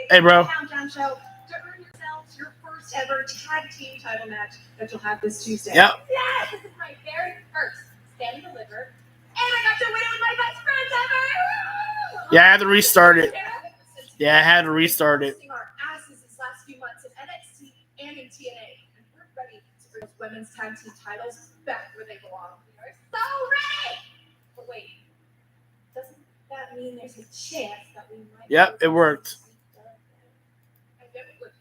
Hey, bro. Countdown show to earn yourselves your first ever tag team title match that you'll have this Tuesday. Yep. Yes, this is my very first stand and deliver, and I got to win it with my best friends ever. Yeah, I had to restart it. Yeah, I had to restart it. Our asses these last few months in NXT and in TNA, and we're ready to bring those women's tag team titles back where they belong. We are so ready. But wait, doesn't that mean there's a chance that we might? Yep, it worked.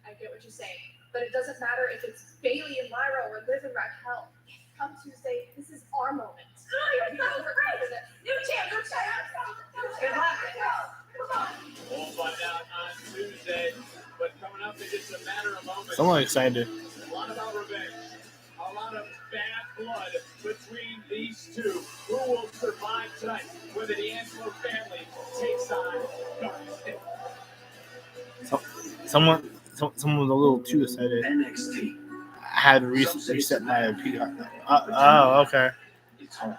I get what you're saying, but it doesn't matter if it's Bayley and Lyra or Liv and Raquel. Come Tuesday, this is our moment. New champ, new champ. We'll find out on Tuesday, but coming up in just a matter of moments. Someone excited. A lot about revenge, a lot of bad blood between these two. Who will survive tonight? Whether the D'Angelo family takes on Garnet. Someone was a little too excited. NXT. I had to reset my PR. Oh, okay. It's home.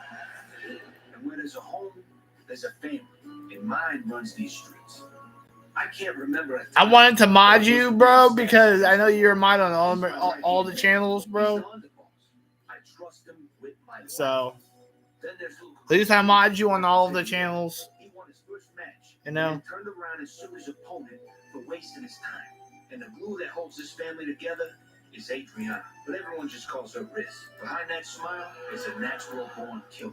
And where there's a home, there's a family. And mine runs these streets. I can't remember. I wanted to mod you, bro, because I know you're a mod on all the channels, bro. I trust him with my life. So, Then there's at least I mod you on all of the channels. He won his first match. You know? And turned around and sued his opponent for wasting his time. And the glue that holds this family together is Adriana. But everyone just calls her Riz. Behind that smile is a natural-born killer.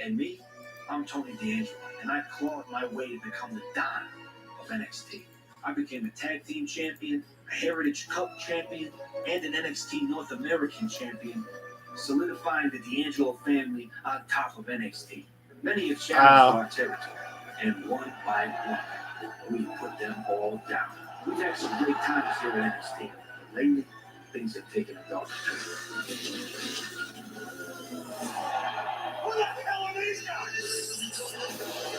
And me, I'm Tony D'Angelo, and I clawed my way to become the Don of NXT. I became a tag team champion, a Heritage Cup champion, and an NXT North American champion, solidifying the D'Angelo family on top of NXT. Many have challenged our territory, and one by one, we put them all down. We've had some great times here at NXT, but lately, things have taken a dark turn. Who the hell are these guys?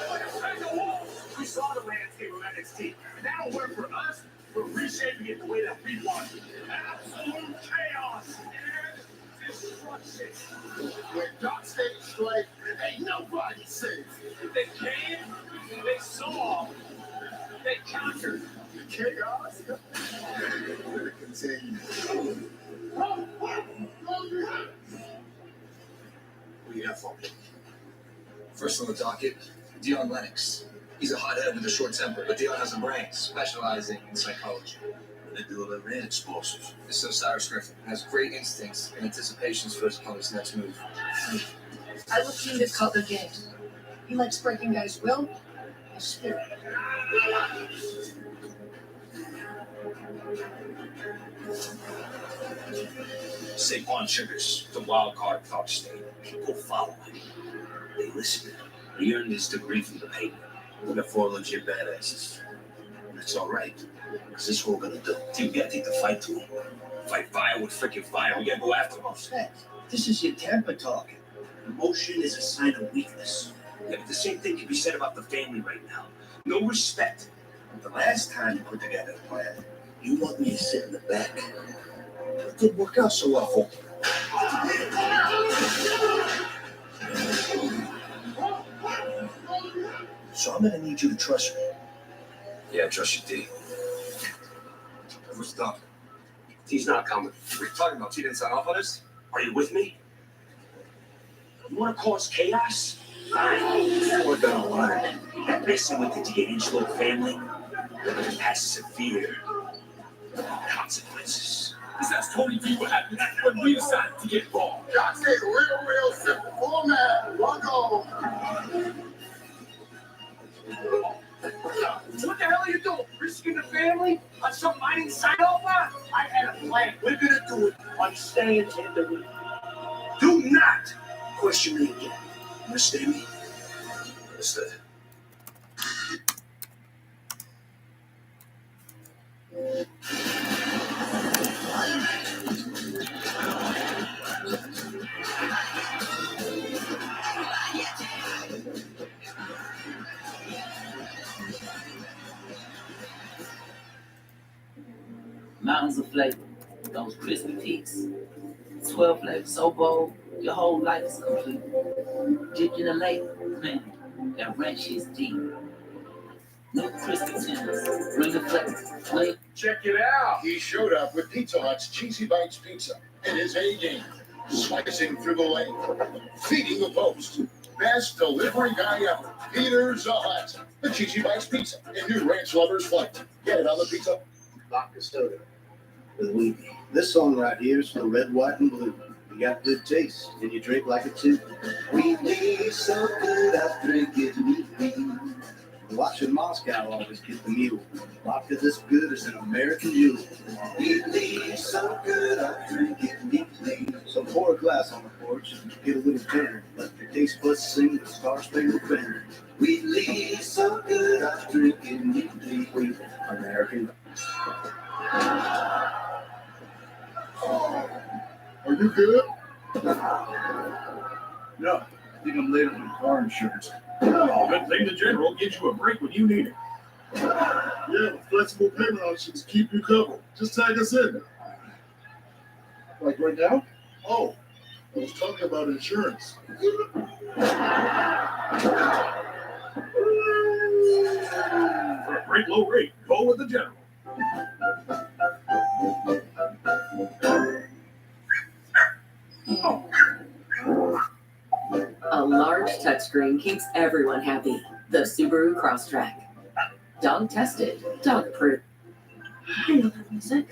Like a pack of wolves. We saw the landscape of NXT, and that'll work for us. We're reshaping it the way that we want it. Absolute chaos and destruction. When God stays straight, ain't nobody safe. They came, they saw, they conquered. The chaos will continue. What do you have for me? First on the docket, Dion Lennox. He's a hothead with a short temper, but Dion has a brain, specializing in psychology. Manipulative and explosive. This is Cyrus Griffin. Has great instincts and anticipations for his opponent's next move. I look to you to cut the games. He likes breaking guys' will and spirit. Saquon Sugars, the wild card Clark State. People follow him. They listen. He earned his degree from the paper. We got 4 legit badasses. That's all right, because this is what we're gonna do. You gotta take the fight to him. Fight fire with freaking fire. We gotta go after him. This is your temper talking. Emotion is a sign of weakness. Yeah, but the same thing can be said about the family right now. No respect. The last time you put together a plan, you want me to sit in the back. It didn't work out so well for me. So I'm gonna need you to trust me. Yeah, I trust you, D. What's the doc? He's not coming. What are you talking about? T didn't sign off on this? Are you with me? You wanna cause chaos? Fine. We're gonna learn that messing with the D'Angelo family has severe consequences. This has Tony V what happened when we decided to get involved. Y'all stay real simple format. One goal. What the hell are you doing? Risking the family on something I didn't sign off on? I had a plan. We're gonna do it on stand and deliver. Do not question me again. Understand me? Understood. Mountains of flavor, those crispy peaks, 12 flavors so bold, your whole life is complete. Dipped in a lake, man, that ranch is deep. New crispy Timbs. Bring the flavor. Check it out. He showed up with Pizza Hut's Cheesy Bites Pizza and his A game, slicing through the lane, feeding the post. Best delivery guy ever, Peter Zahat. The Cheesy Bites Pizza and new Ranch Lovers Flight. Get it on the pizza. Vodka soda with Wheatley. This song right here is for the red, white, and blue. You got good taste, and you drink like it too. Wheatley, so good, I drink it neatly. Watching Moscow always get the mule. Vodka this good is an American jewel. Wheatley, so good, I drink it neatly. So pour a glass on the porch and get a little dinner. Let your taste buds sing the Star Spangled Banner. Wheatley, so good, I drink it neatly. Wheatley, American. Are you good? No, I think I'm late on my car insurance. Good thing the General gives you a break when you need it. Yeah, flexible payment options keep you covered. Just tag us in. Like right now? Oh, I was talking about insurance. For a great low rate, go with the General. A large touchscreen keeps everyone happy. The Subaru Crosstrek. Dog tested, dog approved. I love that music.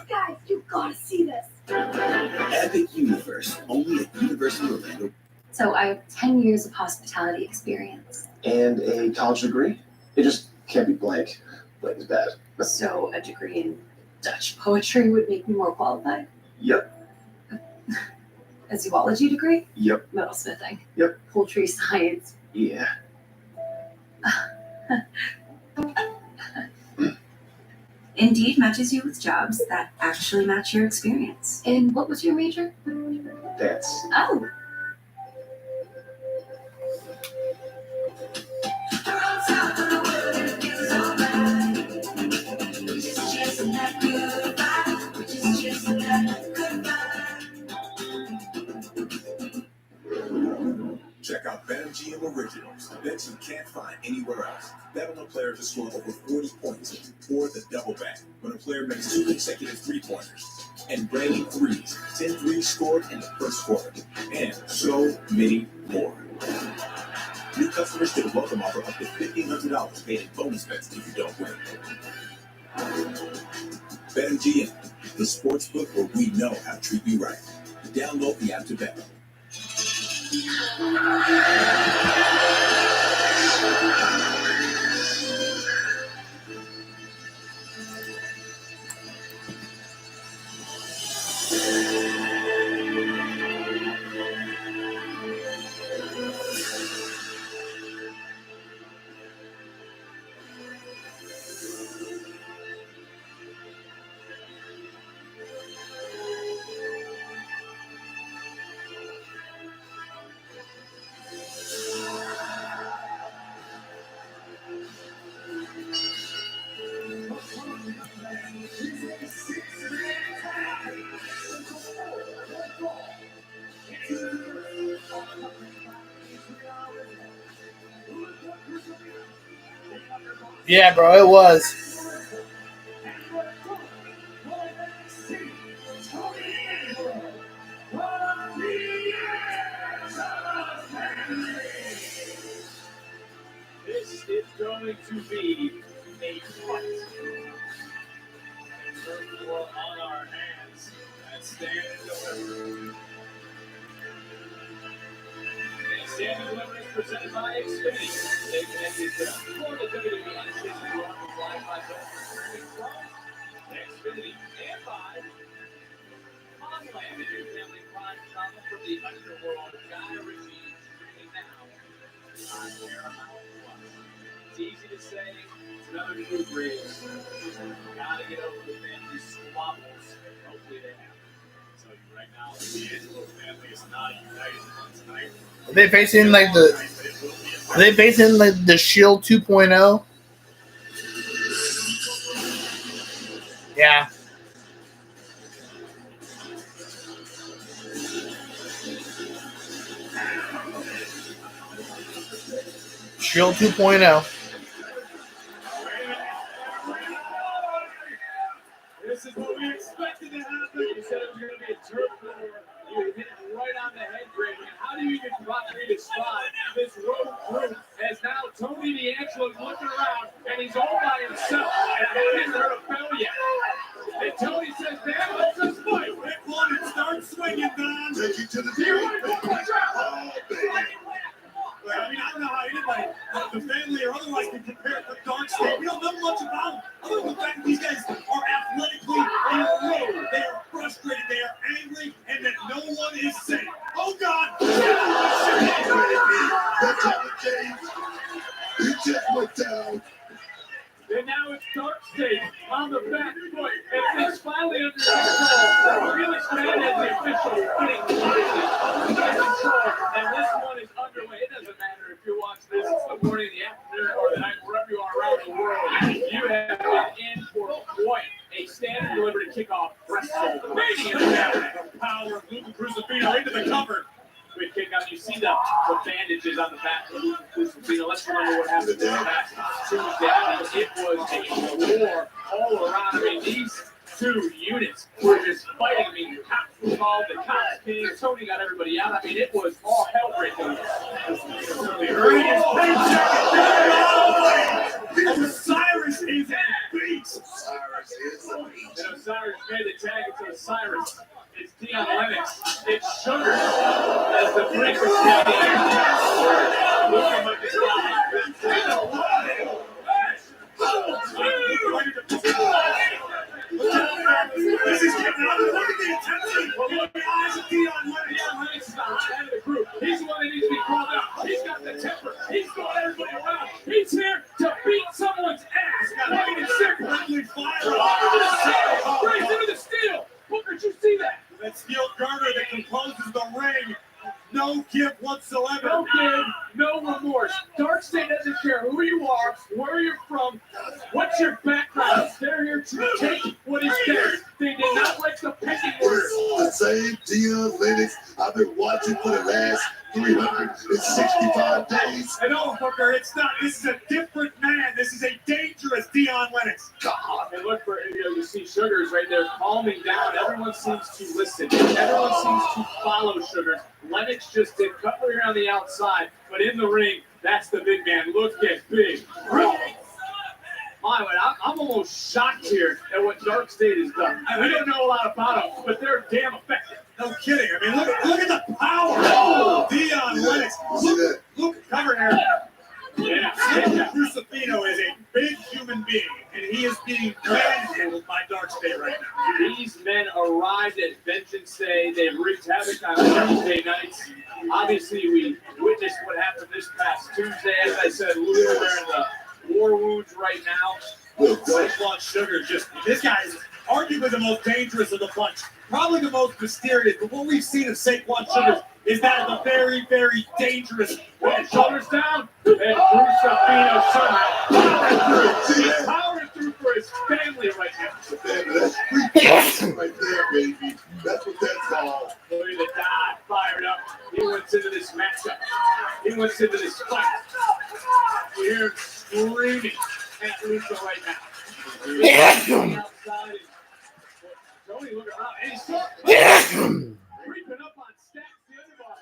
Guys, you gotta see this. Epic Universe, only at Universal Orlando. So I have 10 years of hospitality experience. And a college degree. It just can't be blank. Blank is bad. So a degree in Dutch poetry would make me more qualified. Yep. A zoology degree? Yep. Metalsmithing? Yep. Poultry science? Yeah. Indeed matches you with jobs that actually match your experience. And what was your major? Dance. Oh. Check out BetMGM Originals, bets you can't find anywhere else. Bet on a player to score over 40 points, or the double bet when a player makes 2 consecutive three-pointers, and raining threes, 10 threes scored in the first quarter, and so many more. New customers get a welcome offer up to $1,500 paid in bonus bets if you don't win. BetMGM, the sportsbook where we know how to treat you right. Download the app to bet. Yeah, bro, it was. This is going to be a fight. And we're on our hands at Stand and Deliver. And Stand and Deliver is presented by Xfinity. Stay connected to Florida WWE Unleashed Your Live by Xfinity and by Homeland, the new family crime drama from the underworld. Guy Ritchie streaming now on Paramount Plus. It's easy to say, it's another true race. Gotta get over the family squabbles. Hopefully they have. So right now, the Angelo family is not united once tonight. Are they facing like the Shield 2.0? Yeah. Shield 2.0. This is what we expected to happen. You said it was going to be a turf war. You hit it right on the head, Greg. How do you even properly describe this road group as now Tony D'Angelo looking around and he's all by himself and hasn't heard a bell yet. And Tony says, "Dan, let's just fight. Pick one and start swinging, Don. Take it to the Here field, we go. baby. Oh, baby. I mean, I don't know how anybody, the family or otherwise, can compare the Dark State. We don't know much about them, other than the fact that these guys are athletically elite. They are frustrated, they are angry, and that no one is safe. Oh, God! That's all it takes. He just went down. And now it's Dark State on the back foot, and it's finally under control. Felix Hernandez, the official, getting under control, and this one is underway. It doesn't matter if you watch this, it's the morning, the afternoon, or the night, wherever you are around the world. You have been in for quite a standing delivery kickoff WrestleMania match. The power of Luca Crucifino into the cover. Quick kick out. You see the bandages on the back of Luca Crucifino. Let's remember what happened this past Tuesday. It was a war all around. I mean, these two units were just fighting. I mean, the cops were involved, the cops came, Tony got everybody out. I mean, it was all hell breaking loose. Earning his paycheck and Osiris is at beat. Osiris is a beast. And Osiris made the tag to Osiris. It's Dion Lennox. It's Sugar as the break was standing. Looking like it's this is getting out. Look at the attention. Look at the eyes of Dion Lennox. Dion Lennox is the hot head of the group. He's the one that needs to be called out. He's got the temper. He's throwing everybody around. He's here to beat someone's ass. Plain and simple. Right into the steel. Booker, did you see that? That steel girder that composes the ring. No give whatsoever. No give, no remorse. Dark State doesn't care who you are, where you're from, what's your background. They're here to take what is theirs. They did not like the pecking order. The same Dion Lennox I've been watching for the last 365 days. And no, Booker, it's not. This is a different man. This is a dangerous Dion Lennox. God. And look for, you see Sugars right there calming down. Everyone seems to listen. Everyone seems to follow Sugars. Lennox just did Cutlery on the outside, but in the ring, that's the big man. Look at big. I'm almost shocked here at what Dark State has done. We don't know a lot about them, but they're damn effective. No kidding. I mean, look at the power. Oh, Dion Lennox. Look, cover here. Yeah, Crucifino is a big human being, and he is being manhandled by Dark State right now. These men arrived at Vengeance Day. They've wreaked havoc on Tuesday nights. Obviously, we witnessed what happened this past Tuesday. As I said, Luca wearing the war wounds right now. Saquon Sugar, this guy is arguably the most dangerous of the bunch. Probably the most mysterious. But what we've seen of Saquon Sugar is that of a very, very dangerous. And shoulders down, and Crucifino somehow powering through for his family right now. That's free right there, baby. That's what that's called. Look at the guy fired up. He went into this matchup. He went into this fight. You hear him screaming at Luca right now. Outside. Tony looking around, and he's creeping up on Stacks, the underboss.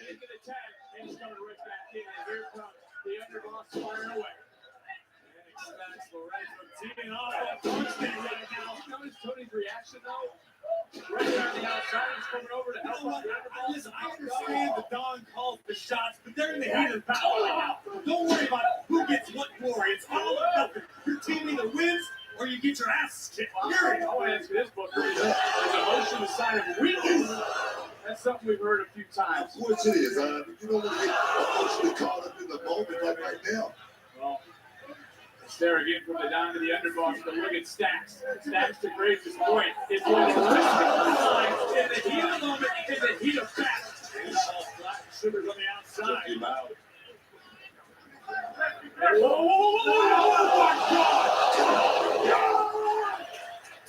Into the tag, and he's coming right back in. And here comes the underboss firing away. And Stacks Lorenzo teaming off that Dark State right now. Notice Tony's reaction, though. Right there on the outside, he's coming over to help out the underboss. Listen, I understand the Don calls the shots, but they're in the heat of battle right now. Don't worry about who gets what glory. It's all or nothing. Your team either wins or you get your ass kicked. I want to answer this, Booker. Is emotion a sign of weakness? That's something we've heard a few times. Of course it is. You don't want to get emotionally caught up in the moment like right now. Well, it's there again from the Don to the underboss, but look at Stacks. Stacks, to Graves' point, is going to risk it in the heat of the moment, in the heat of battle. Sugars on the outside.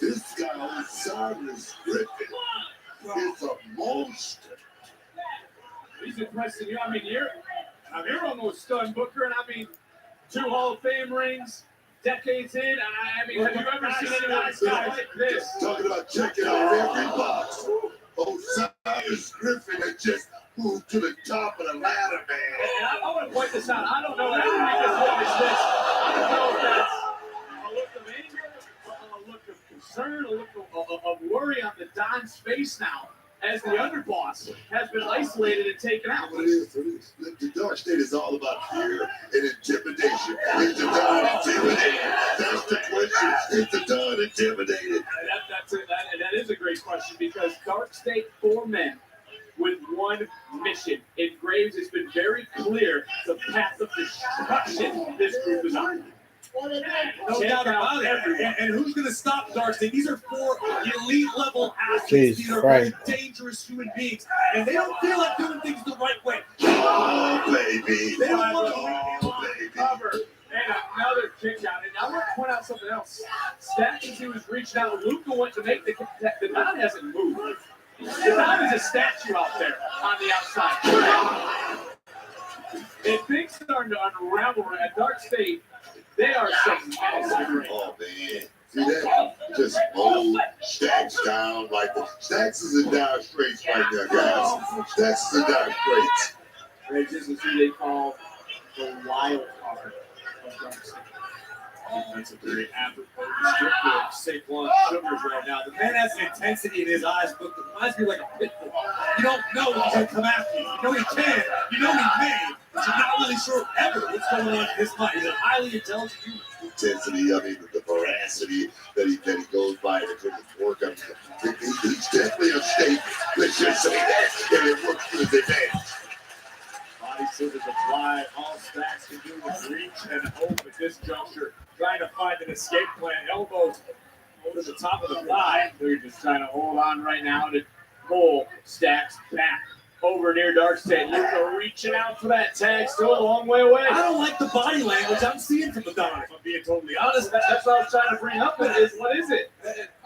This guy, Osiris Griffin, is a monster. He's impressing you. I mean, I'm here almost stunned, Booker, and I mean, 2 Hall of Fame rings, decades in. I mean, have you ever seen anyone stop like this? Talking about checking out every box. Osiris Griffin has just moved to the top of the ladder, man. And I want to point this out. I don't know if everybody just witnessed this. I don't know if that's a look of anger, a look of concern, a look of worry on the Don's face now, as the underboss has been isolated and taken out. What it is, the Dark State is all about fear and intimidation. Is the Don intimidated? That's the question. Is the Don intimidated? That is a great question, because Dark State 4 men with one mission. In Graves, it's been very clear the path of destruction this group is on. No doubt about it. And who's going to stop Dark State? These are 4 elite level athletes. These are very dangerous human beings. And they don't feel like doing things the right way. Oh, baby. They don't want to cover. And another kick out. And I want to point out something else. Stacks, as he was reaching out, Luka went to make the Don hasn't moved. The Don is a statue out there on the outside. If things start to unravel at Dark State, they are some massive. Oh, man. See that? Just hold Stacks down like Stacks is in dire straits right now, guys. Stacks is in dire straits. Graves is who they call the wild card of Dark State. That's a very apropos descriptor of Saquon Sugars right now. The man has an intensity in his eyes, but it reminds me like a pit bull. You don't know when he's going to come after you. You know he can, you know he may, but you're not really sure ever what's going on in his mind. He's a highly intelligent human. Intensity, I mean, the veracity that he goes by in terms of work. I mean, he's definitely a statement. Let's just say that. And it works to his advantage. Body scissors apply. All Stacks can do is reach and hope at this juncture. Trying to find an escape plan. Elbows over the top of the thigh. They're just trying to hold on right now to pull Stacks back over near Dark State. Luka reaching out for that tag, still a long way away. I don't like the body language I'm seeing from the Don, if I'm being totally honest. That's what I was trying to bring up. What is it?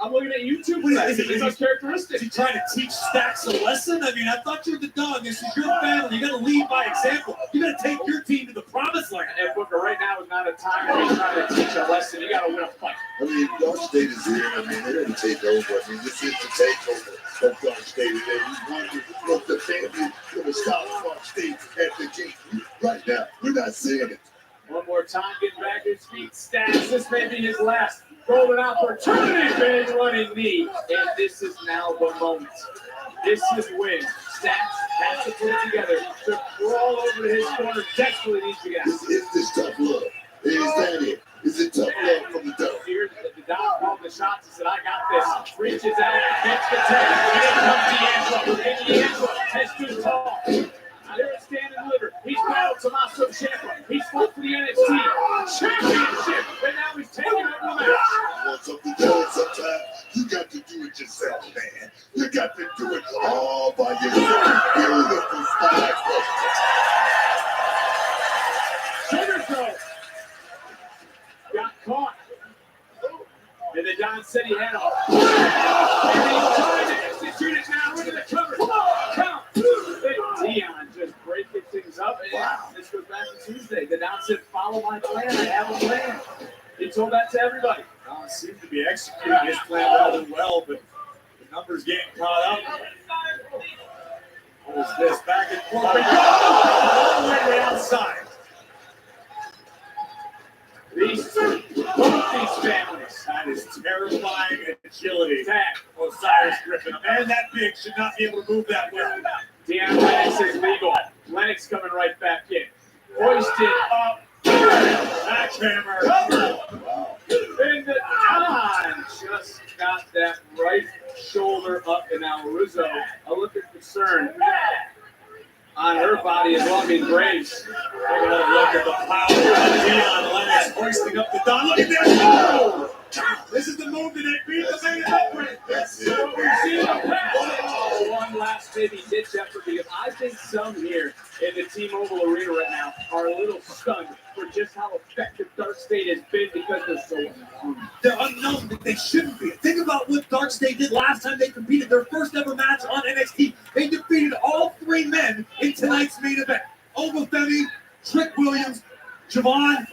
I'm looking at YouTube. It's uncharacteristic. Is he trying to teach Stacks a lesson? I mean, I thought you were the Don. This is your family. You got to lead by example. You got to take your team to the promised land. And Booker, right now is not a time to be trying to teach a lesson. You got to win a fight. I mean, Dark State is here. I mean, they're going to take over. I mean, this is the takeover of Dark State. And we want to look the family to the stop Dark State at the gate. Right now, we're not seeing it. One more time, getting back to his feet. Stacks, this may be his last golden opportunity. Big running knee. And this is now the moment. This is when Stacks has to put it together to crawl over to his corner. Desperately needs to get out. Is this tough love? Is that it? Is it tough love from the Don? Here, the Don called the shots and said, I got this. Reaches out, gets the tag. And here comes D'Angelo. And D'Angelo has stood tall. There is Stand and Deliver. He's battled Tommaso Ciampa. He's fought for the NXT Championship. And now he's taking over the match. You want something done sometimes? You got to do it yourself, man. You got to do it all by yourself. Beautiful style. Sugars, though, got caught. And the Don said he had a. And he's trying to execute it now. Look at the cover. Count. Dion just breaking things up. And this goes back to Tuesday. The Don said, follow my plan. I have a plan. He told that to everybody. Don seemed to be executing his plan rather well, but the numbers getting caught up. What was this? Back and forth. All the way to the outside. Both these families. That is terrifying agility. Tag Osiris Griffin. A man that big should not be able to move that well. Deion Lennox is legal. Lennox coming right back in. Hoisted up. Backhammer. And the Don just got that right shoulder up. And now Rizzo, a look of concern on her body as well. I mean, Graves. Look at the power of Deion Lennox hoisting up the Don. Look at this. Oh! This is the move that they beat the man up with. That's it. So we're seeing a pass. One last maybe ditch effort, because I think some here in the T-Mobile Arena right now are a little stunned for just how effective Dark State has been, because they're so unknown. They're unknown, but they shouldn't be. Think about what Dark State did last time they competed. Their first ever match on NXT. They defeated all 3 men in tonight's main event. Obafemi, Trick Williams, Javon,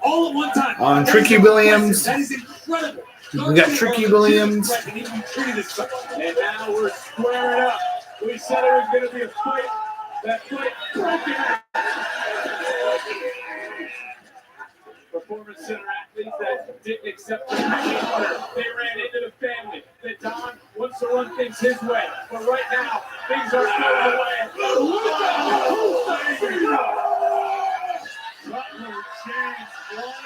all at one time. On Tricky Williams. That is incredible. We got Tricky Williams. And now we're squaring up. We said it was going to be a fight. That fight broken out. Performance center athletes that didn't accept the order. They ran into the family. That Don wants to run things his way. But right now, things are going away. Butler, James, Blood,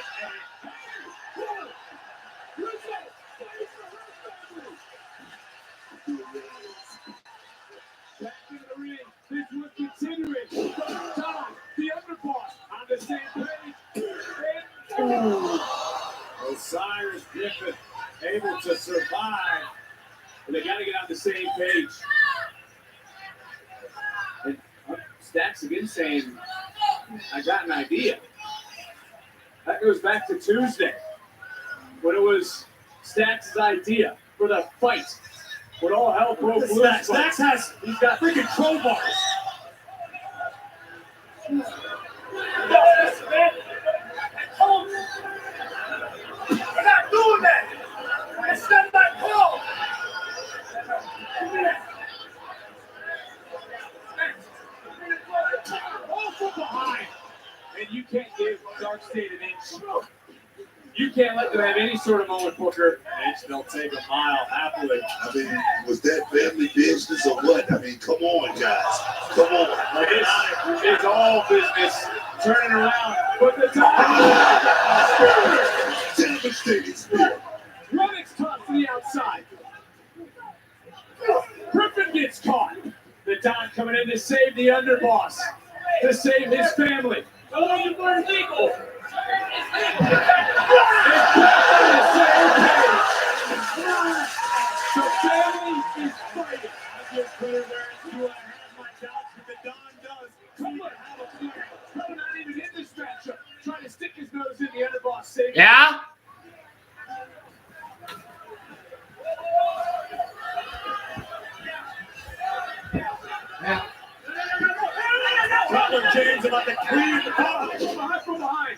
back in the ring. This was continuing. Don, the underboss, on the same page. Osiris Griffin able to survive. But they got to get on the same page. And Stacks again saying, I got an idea. That goes back to Tuesday when it was Stacks' idea for the fight. When all hell broke loose. Stacks he's got freaking crowbars. We're not doing that. It's not my call. All from behind. And you can't give Dark State an inch. You can't let them have any sort of moment, Booker. They'll take a mile happily. I mean, was that family business or what? I mean, come on, guys. Come on. It's all business. Turning around. But the time. Devastating spirit. Lennox tossed to the outside. Griffin gets caught. The Don coming in to save the underboss. To save his family. Oh, you burn legal. So family is fighting. I give credit where it's due. I have my doubts, but the Don does. Cutler had a plan. Cutler not even in this matchup. Trying to stick his nose in the underboss. Saving. Yeah? Yeah. Cutler James about to clean the ball. From behind.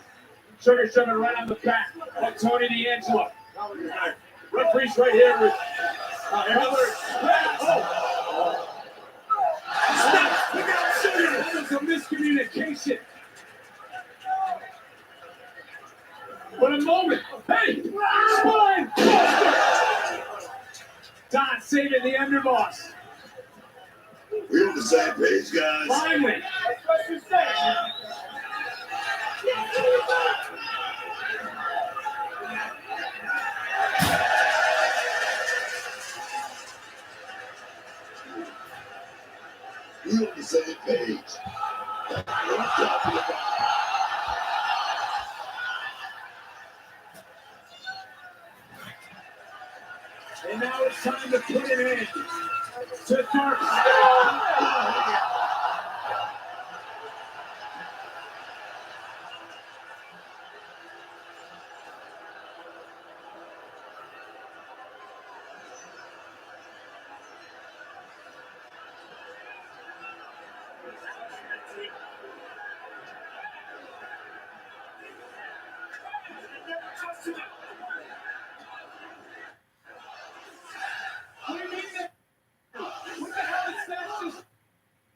Sugar shoving right on the back of Tony D'Angelo. Referee's right here with Cutler. Oh. Stop. Look out, Sugar. That was a miscommunication. What a moment. Hey. Spine. Don saving the underboss. We're on the same page, guys. Finally. We're on the same page. That's what I'm talking about. And now it's time to put an end to Dark State.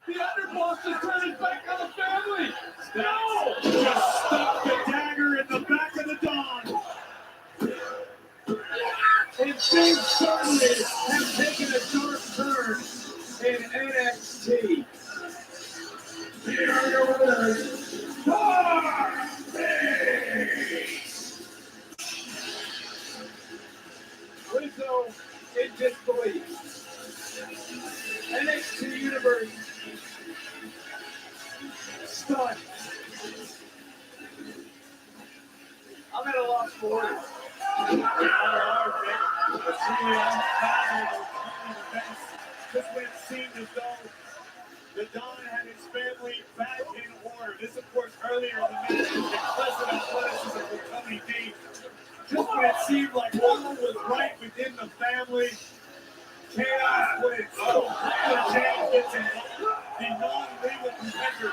The underboss is turning back on the family. No! Just stuck the dagger in the back of the Don. And things certainly have taken a dark turn in NXT. Here are your winners, Dark Face. Rizzo in disbelief. NXT Universe. Stunned. I'm at a loss for words. Just when it seemed as though the Don had his family back in order. This, of course, earlier in the match was the pleasant athleticism for Tony D. Just when it seemed like all was right within the family, chaos wins. So James gets in the non-legal competitor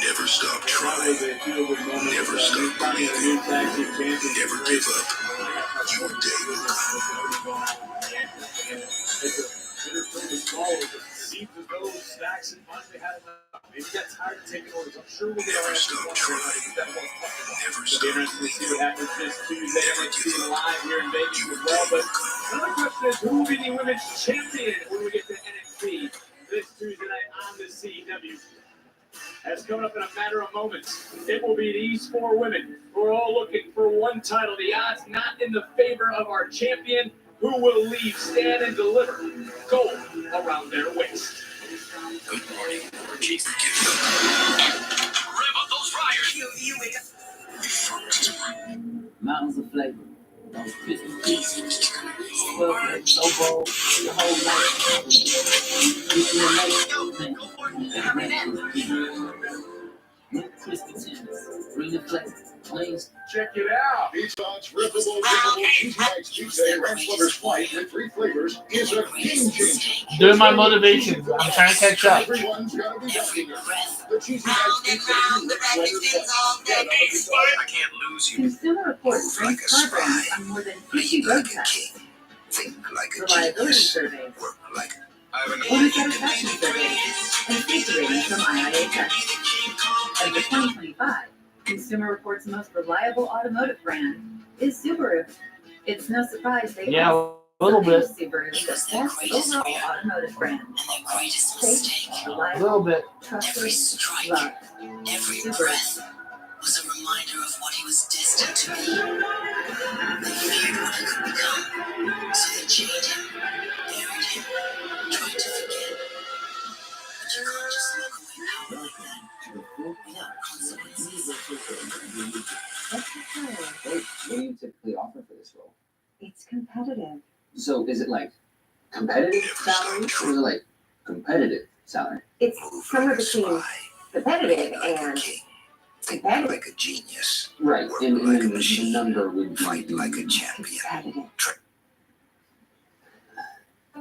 Never stop trying. Never stop believing. Never give up. Your day will come. Never stop trying. Never stop believing. Never give up. Your day will come. Another question is, who will be the women's champion when we get to NXT this Tuesday night on the CW? That's coming up in a matter of moments. It will be these four women who are all looking for one title. The odds not in the favor of our champion, who will leave, stand, and deliver gold around their waist. Good morning, Jason. Rev up those fryers. Mountains of flavor. Those crispy pieces. 12 flavors so bold. The whole night. With crispy tenders. Bring the flavor. Please. Check it out. Pizza Hut's rippable, dippable Cheesy Bites Pizza and Ranch Lovers Flight with 3 flavors is a game changer. Doing my motivations. I'm trying to catch up. Everyone's got to be happy here. The Cheesy Bites Pizza. I can't lose you. Consumer Reports ranks car brands on more than 50 road tests. Think like a Reliability genius. surveys, Work like owner satisfaction surveys, and safety ratings from IIHS. As the 2025 Consumer Reports most reliable automotive brand is Subaru. It's no surprise they Yeah, also a little named bit. Subaru the best overall automotive brand. Safe, A reliable, little bit. trusted, loved. Subaru. Was a reminder of what he was destined to be. They feared what he could become, so they chained him, buried him, tried to forget. But you can't just look away now like that without consequences. What do you typically offer for this role? It's competitive. So is it like competitive salary or is it like competitive salary? It's somewhere between competitive and think like a genius. Right, Work and like a then the machine. number would Fight like a champion. competitive.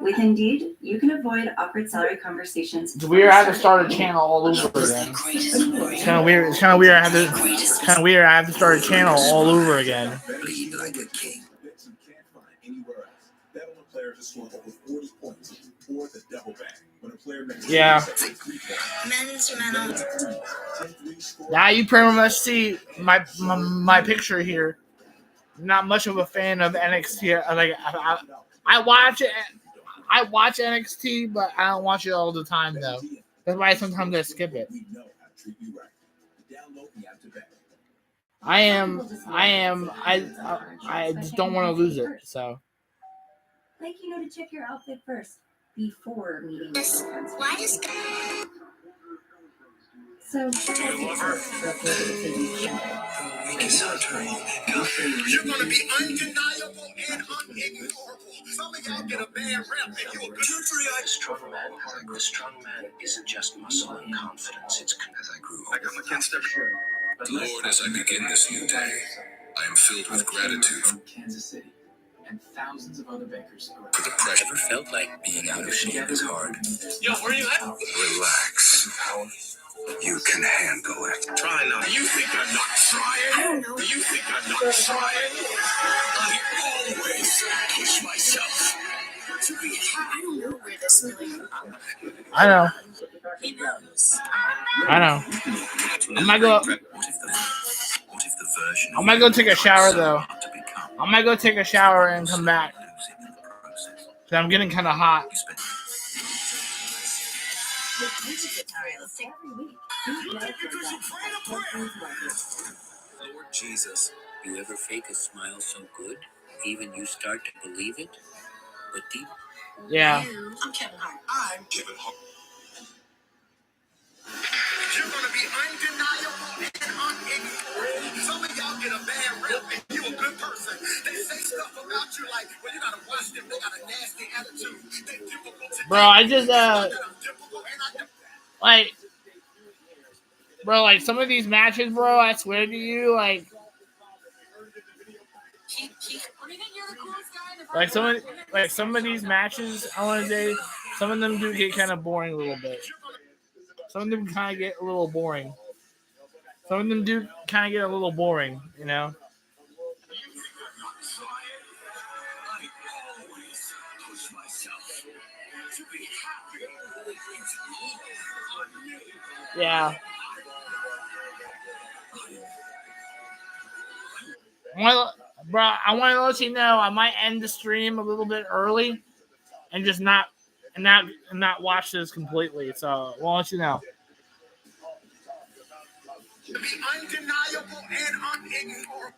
With Indeed, you can avoid awkward salary conversations. It's weird. I have to start a channel all over again. It's kind of weird. It's kind of weird. I have to start a channel all over again. Bleed like a king. That you can't find anywhere else. Bet on a player to score over 40 points or the double back. When a player makes Yeah. 3 points. Men's medal. Now you pretty much see my picture here. Not much of a fan of NXT. I watch it. I watch NXT, but I don't watch it all the time though. That's why sometimes I skip it. We know how to treat you right. Download the app today. I just don't want to lose it. So Like you know to check your outfit first before meeting with your friends. Why does So, You're gonna be undeniable and unignorable. Some of y'all get a bad rep and you're a good A strong man isn't just muscle and confidence. It's as I grew older. I got my 10 step shirt. Lord, as I begin this new day, I am filled with gratitude From Kansas City and thousands of other bakers around. for the pressure. ever felt like being out of shape is hard? Yo, where you at? Relax. You can handle it. Try not. Do you think I'm not trying? I don't know. Do you think I'm not trying? I always push myself to be I don't know where this million. I know. He knows. I know. I might go take a shower though. I might go take a shower and come back. Cause I'm getting kind of hot. Lord Jesus, you ever fake a smile so good, even you start to believe it? But deep. Yeah. I'm Kevin Hart. I'm Kevin Hart. You're gonna be undeniable and unignorable. Some of y'all get a bad rep and you a good person. They say stuff about you like, well, you gotta watch them. They got a nasty attitude. They difficult to Bro, I just like some of these matches, bro, I swear to you, like some of these matches, I want to say, some of them do get kind of boring a little bit. Some of them kind of get a little boring. Some of them do kind of get a little boring, you know. Yeah. Bro, I want to let you know I might end the stream a little bit early and just not watch this completely. So we'll let you know. Undeniable and unignorable.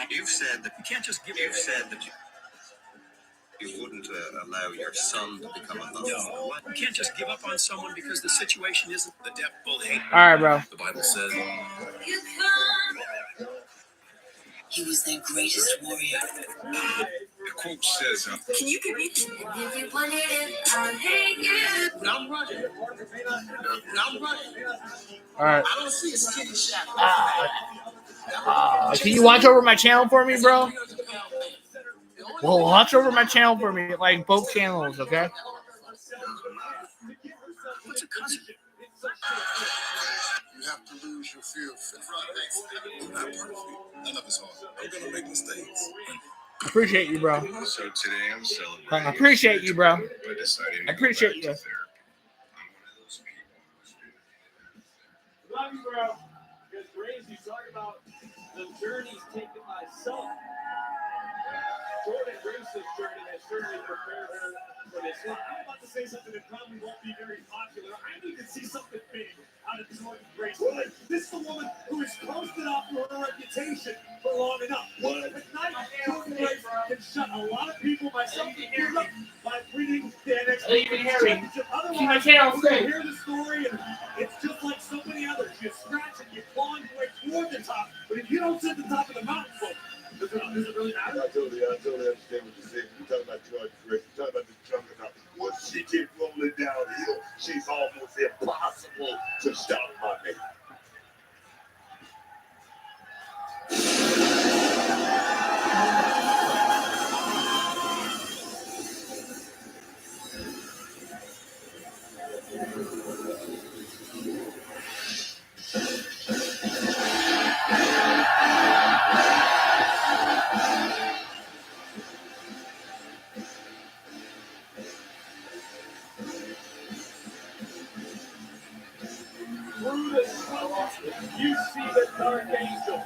You've said that you can't just give. You've said that you wouldn't allow your son to become a thug. No, you can't just give up on someone because the situation isn't the depth of hate. All right, bro. The Bible says He was their greatest warrior. the quote says, Can you give me? If you want it, I'll hate you. "I'm running. I'm running. All right. I don't see a skinny shadow." Can you watch over my channel for me, bro? Well, watch over my channel for me, like both channels, okay? What's a cousin? You have to lose your fear of faith. You're not perfect. None of us are. I'm gonna make mistakes. Appreciate you, bro. So today I'm celebrating. I appreciate you, bro. By deciding I appreciate you. I'm one of those people. Love you, bro. Because Grace, you talk about the journeys taken by some. Jordan Grace's journey has certainly prepared her for this. Well, I'm about to say something that probably won't be very popular. I need to see something big out of Jordan Grace. This is the woman who has posted up for her reputation for long enough. At night, Jordan Grace can shut a lot of people, myself included, up by winning the NXT Championship. Otherwise, you hear the story and it's just like so many others. You scratch and you claw your way toward the top, but if you don't sit at the top of the mountain, does it really matter? I totally understand what you're saying. You're talking about George Grace. You're talking about the juggernaut. Once she keeps rolling downhill, she's almost impossible to stop, my man. Through the smoke, you see the Dark Angel.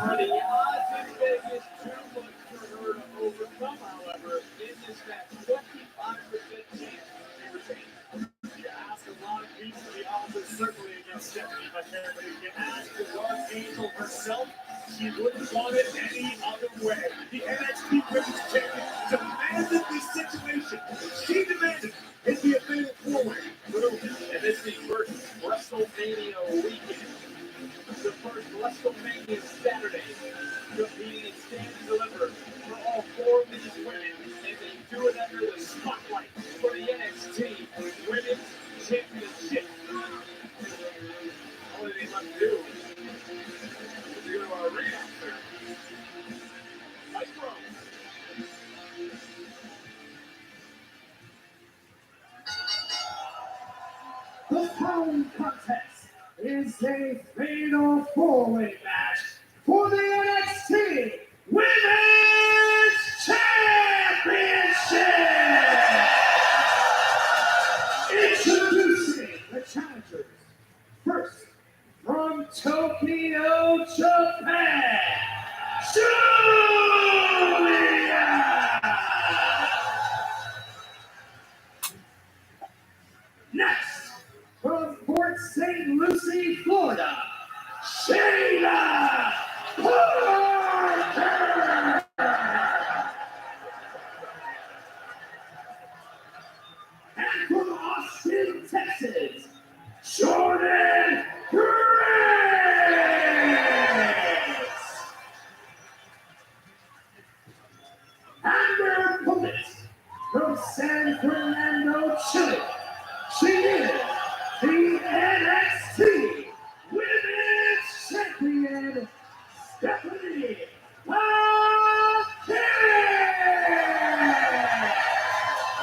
Are the odds in Vegas too much for her to overcome, however, in this match? 25% chance to retain. You ask a lot of people, the odds are certainly against Stephanie McMahon, but if you ask the Dark Angel herself, she wouldn't want it any other way. The NXT Women's Champion demanded this situation. She demanded it be a fatal four-way. And this is the first WrestleMania weekend. The first WrestleMania Saturday. Competing and stand and deliver for all four of these women. And they do it under the spotlight for the NXT Women's Championship. All they must do is go to our reactor. Nice throw. The following contest is a fatal four-way match for the NXT Women's Championship. Introducing the challengers. First, from Tokyo, Japan, Julia. Next, from Port St. Lucie, Florida, Shayna Parker. And from Austin, Texas, Jordan Grace. And their opponent from San Fernando, Chile, she is the NXT Women's Champion, Stephanie McMahon.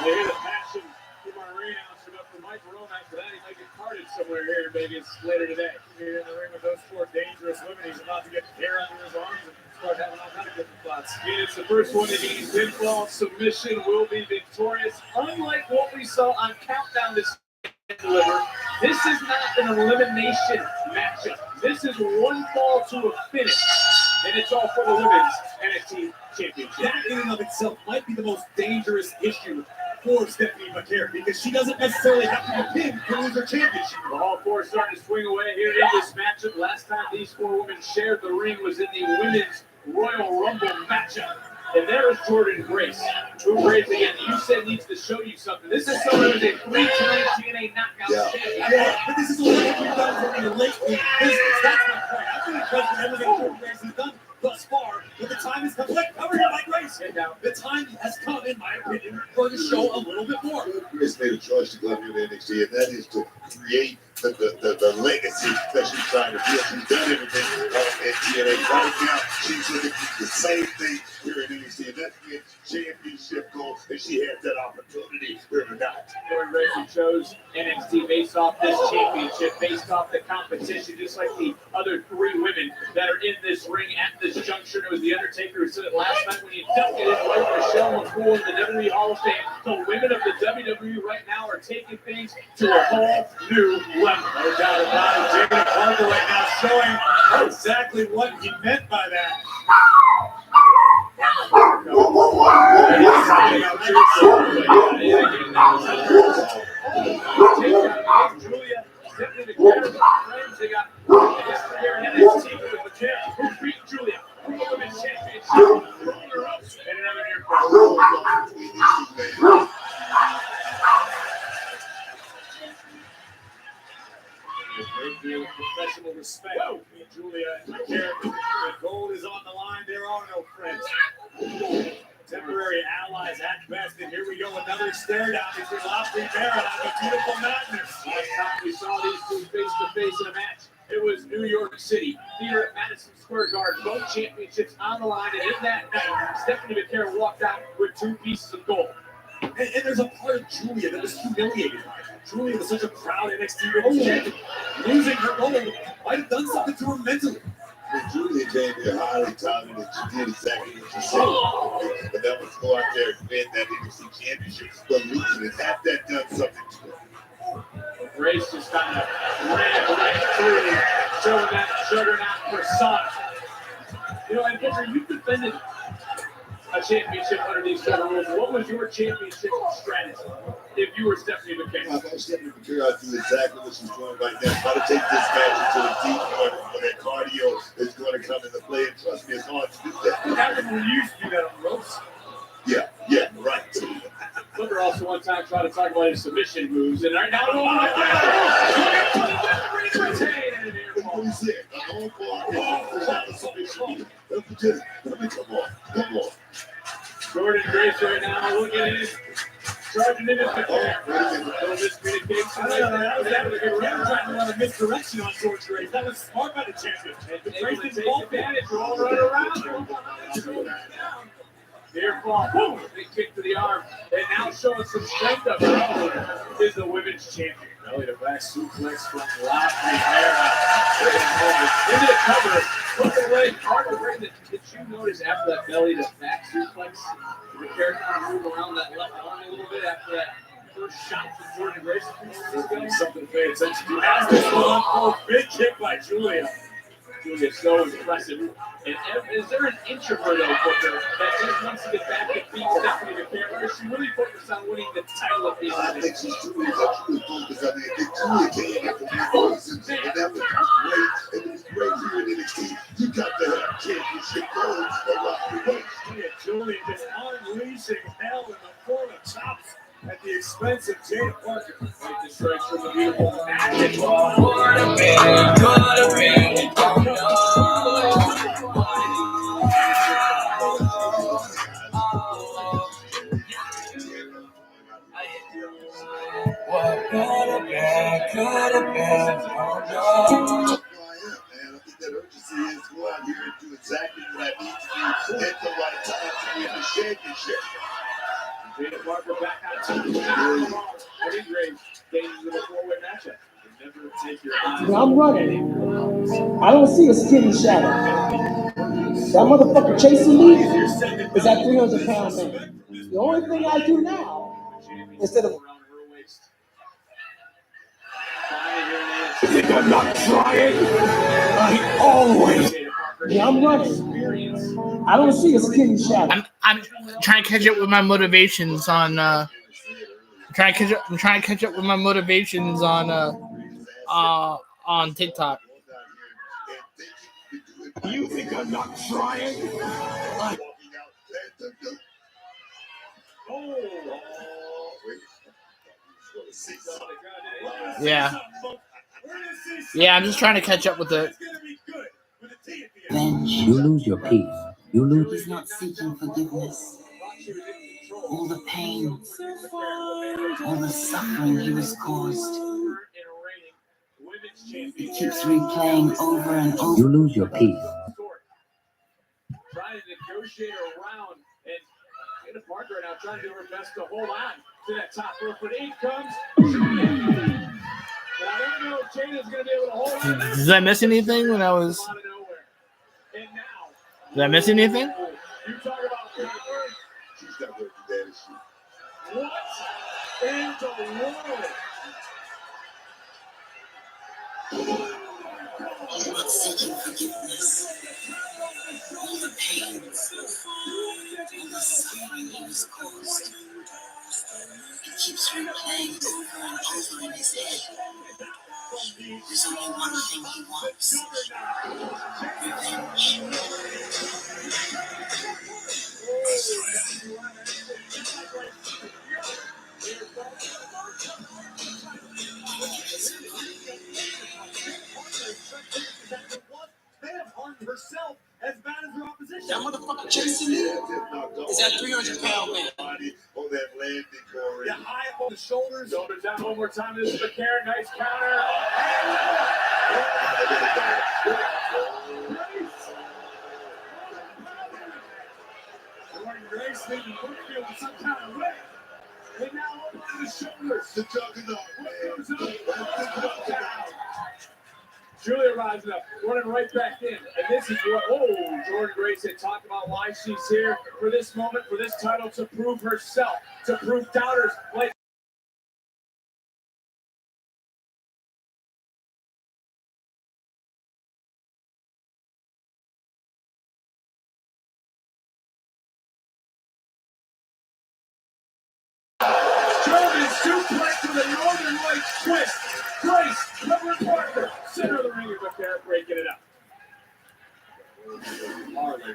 You hear the passion from our ring announcer, but for Mike Romack, for that he might get carded somewhere here, baby. Vegas later today. Here in the ring with those four dangerous women, he's about to get hair under his arms and start having all kinds of different thoughts. It's the first one to gain pinfall submission will be victorious. Unlike what we saw on Countdown this deliver, this is not an elimination matchup. This is one fall to a finish, and it's all for the women's NXT Championship. That in and of itself might be the most dangerous issue for Stephanie McCare, because she doesn't necessarily have to be pinned to lose her championship. The All Four starting to swing away here in this matchup. Last time these four women shared the ring was in the Women's Royal Rumble matchup. And there is Jordan Grace, who Grace again, you said needs to show you something. This is someone who's a 3-time TNA knockout champion. Yeah, but this is what we've done for the late business. That's my point. I'm going to judge everything Jordan Grace has done thus far, but the time has come. Like, cover here, Mike Grace. The time has come, in my opinion, for her to show a little bit more. Grace made a choice to go into NXT, and that is to create the legacy that she's trying to build. She's done everything at TNA. Right now, she's looking at the same thing here in NXT, and that's the championship goal, and she has that opportunity or not. Jordan Grace chose NXT based off this championship, based off the competition, just like the other three women that are in this ring at this juncture. It was The Undertaker who said it last night when he inducted his wife Michelle McCool in the WWE Hall of Fame. The women of the WWE right now are taking things to a whole new level. No doubt about it. Jada Parker right now showing exactly what he meant by that. Julia, Stephanie McCare, friends, they got here in NXT with McCare, who beat Julia, who the women's championship, rolling her up, and another near fall. A great deal of professional respect between Julia and McCare. The gold is on the line. There are no friends. Temporary allies at best. And here we go. Another stare down between Osprey Baron and the beautiful Madness. Last time we saw these two face to face in a match, it was New York City here at Madison Square Garden. Both championships on the line. And in that night, Stephanie McCare walked out with 2 pieces of gold. And there's a part of Julia that was humiliated by it. Julia was such a proud NXT Women's Champion. Losing her gold might have done something to her mentally. When Julia came here highly talented, and she did exactly what she said. But that was go out there and win that NXT Championship. But losing it, had that done something to her? Grace just kind of ran right through, showing that juggernaut persona. You know, and Victor, you defended a championship under these set of rules. What was your championship strategy if you were Stephanie McCare? If I was Stephanie McCare, I'd do exactly what she's doing right now. Try to take this match into the deep corner where that cardio is going to come into play. And trust me, it's hard to do that. That when we used to do that on the ropes. Yeah, right. Booker also one time tried to talk about his submission moves, and right now, What he said, I'm going for a submission. Come on. Jordan Grace right now, look at him. Charging in his McCare. Little miscommunication. That was having a good round, trying to run a misdirection on Jordan Grace. That was smart by the champion. Grace didn't fall advantage, roll right around. Near fall, boom, big kick to the arm, and now showing some strength up here is the women's champion. Belly to back suplex from La Primera. Into the cover, hook away, hard away. Did you notice after that belly to back suplex, the character move around that left arm a little bit after that first shot from Jordan Grace? Something to pay attention to. As this one, big kick by Julia. Julia's so impressive. And is there an inch of her, though, Booker, that just wants to get back and beat Stephanie McCare, or is she really focused on winning the title at the end? I think she's truly focused on it. Julia came after the Morrisons, and that was great. And it was great here in NXT. You got to have championship goals around the way. Julia just unleashing hell in the form of chops at the expense of Jada Parker. Right, the strikes from the beautiful Magic. What could have been, oh no. I think that urgency is go out here and do exactly what I need to do at the right time to win the championship. Jada Parker back out to the Eddie Graves getting into the 4-way matchup. Never When I'm running, I don't see a skinny shadow. That motherfucker chasing me is that 300-pound man. The only thing I do now, instead of You think I'm not trying? I always. when I'm running, I don't see a skinny shadow. I'm trying to catch up with my motivations on. I'm trying to catch up with my motivations on TikTok. You think I'm not trying? Yeah. Yeah, I'm just trying to catch up with it. You lose your peace. You lose. He's not seeking forgiveness. All the pain, all the suffering he was caused. It keeps replaying over and over. You lose your peace. Trying to negotiate around and Jada Parker now trying to do her best to hold on to that top rope, but in comes Julia. But I don't know if Jada's going to be able to hold on. Did I miss anything when I was? Did I miss anything? You talk about power. She's not going to do that, is she? What in the world? He's not seeking forgiveness. All the pains, all the suffering he was caused. It keeps replaying over and over in his head. There's only one thing he wants. Revenge. Herself as bad as her opposition. That motherfucker chasing me is that 300-pound man. On that landing, Corey. Yeah, high up on the shoulders. Shoulders down one more time. This is McCarron. Nice counter. Jordan Grace thinking Brookfield in some kind of way. And now over on the shoulders. The juggernaut. What goes up? Julia rising up, running right back in. And this is what, Jordan Grace had talked about why she's here for this moment, for this title, to prove herself, to prove doubters like. German suplex with a Northern Lights twist. Grace, Robert Parker, center of the ring, but they're breaking it up. Marley,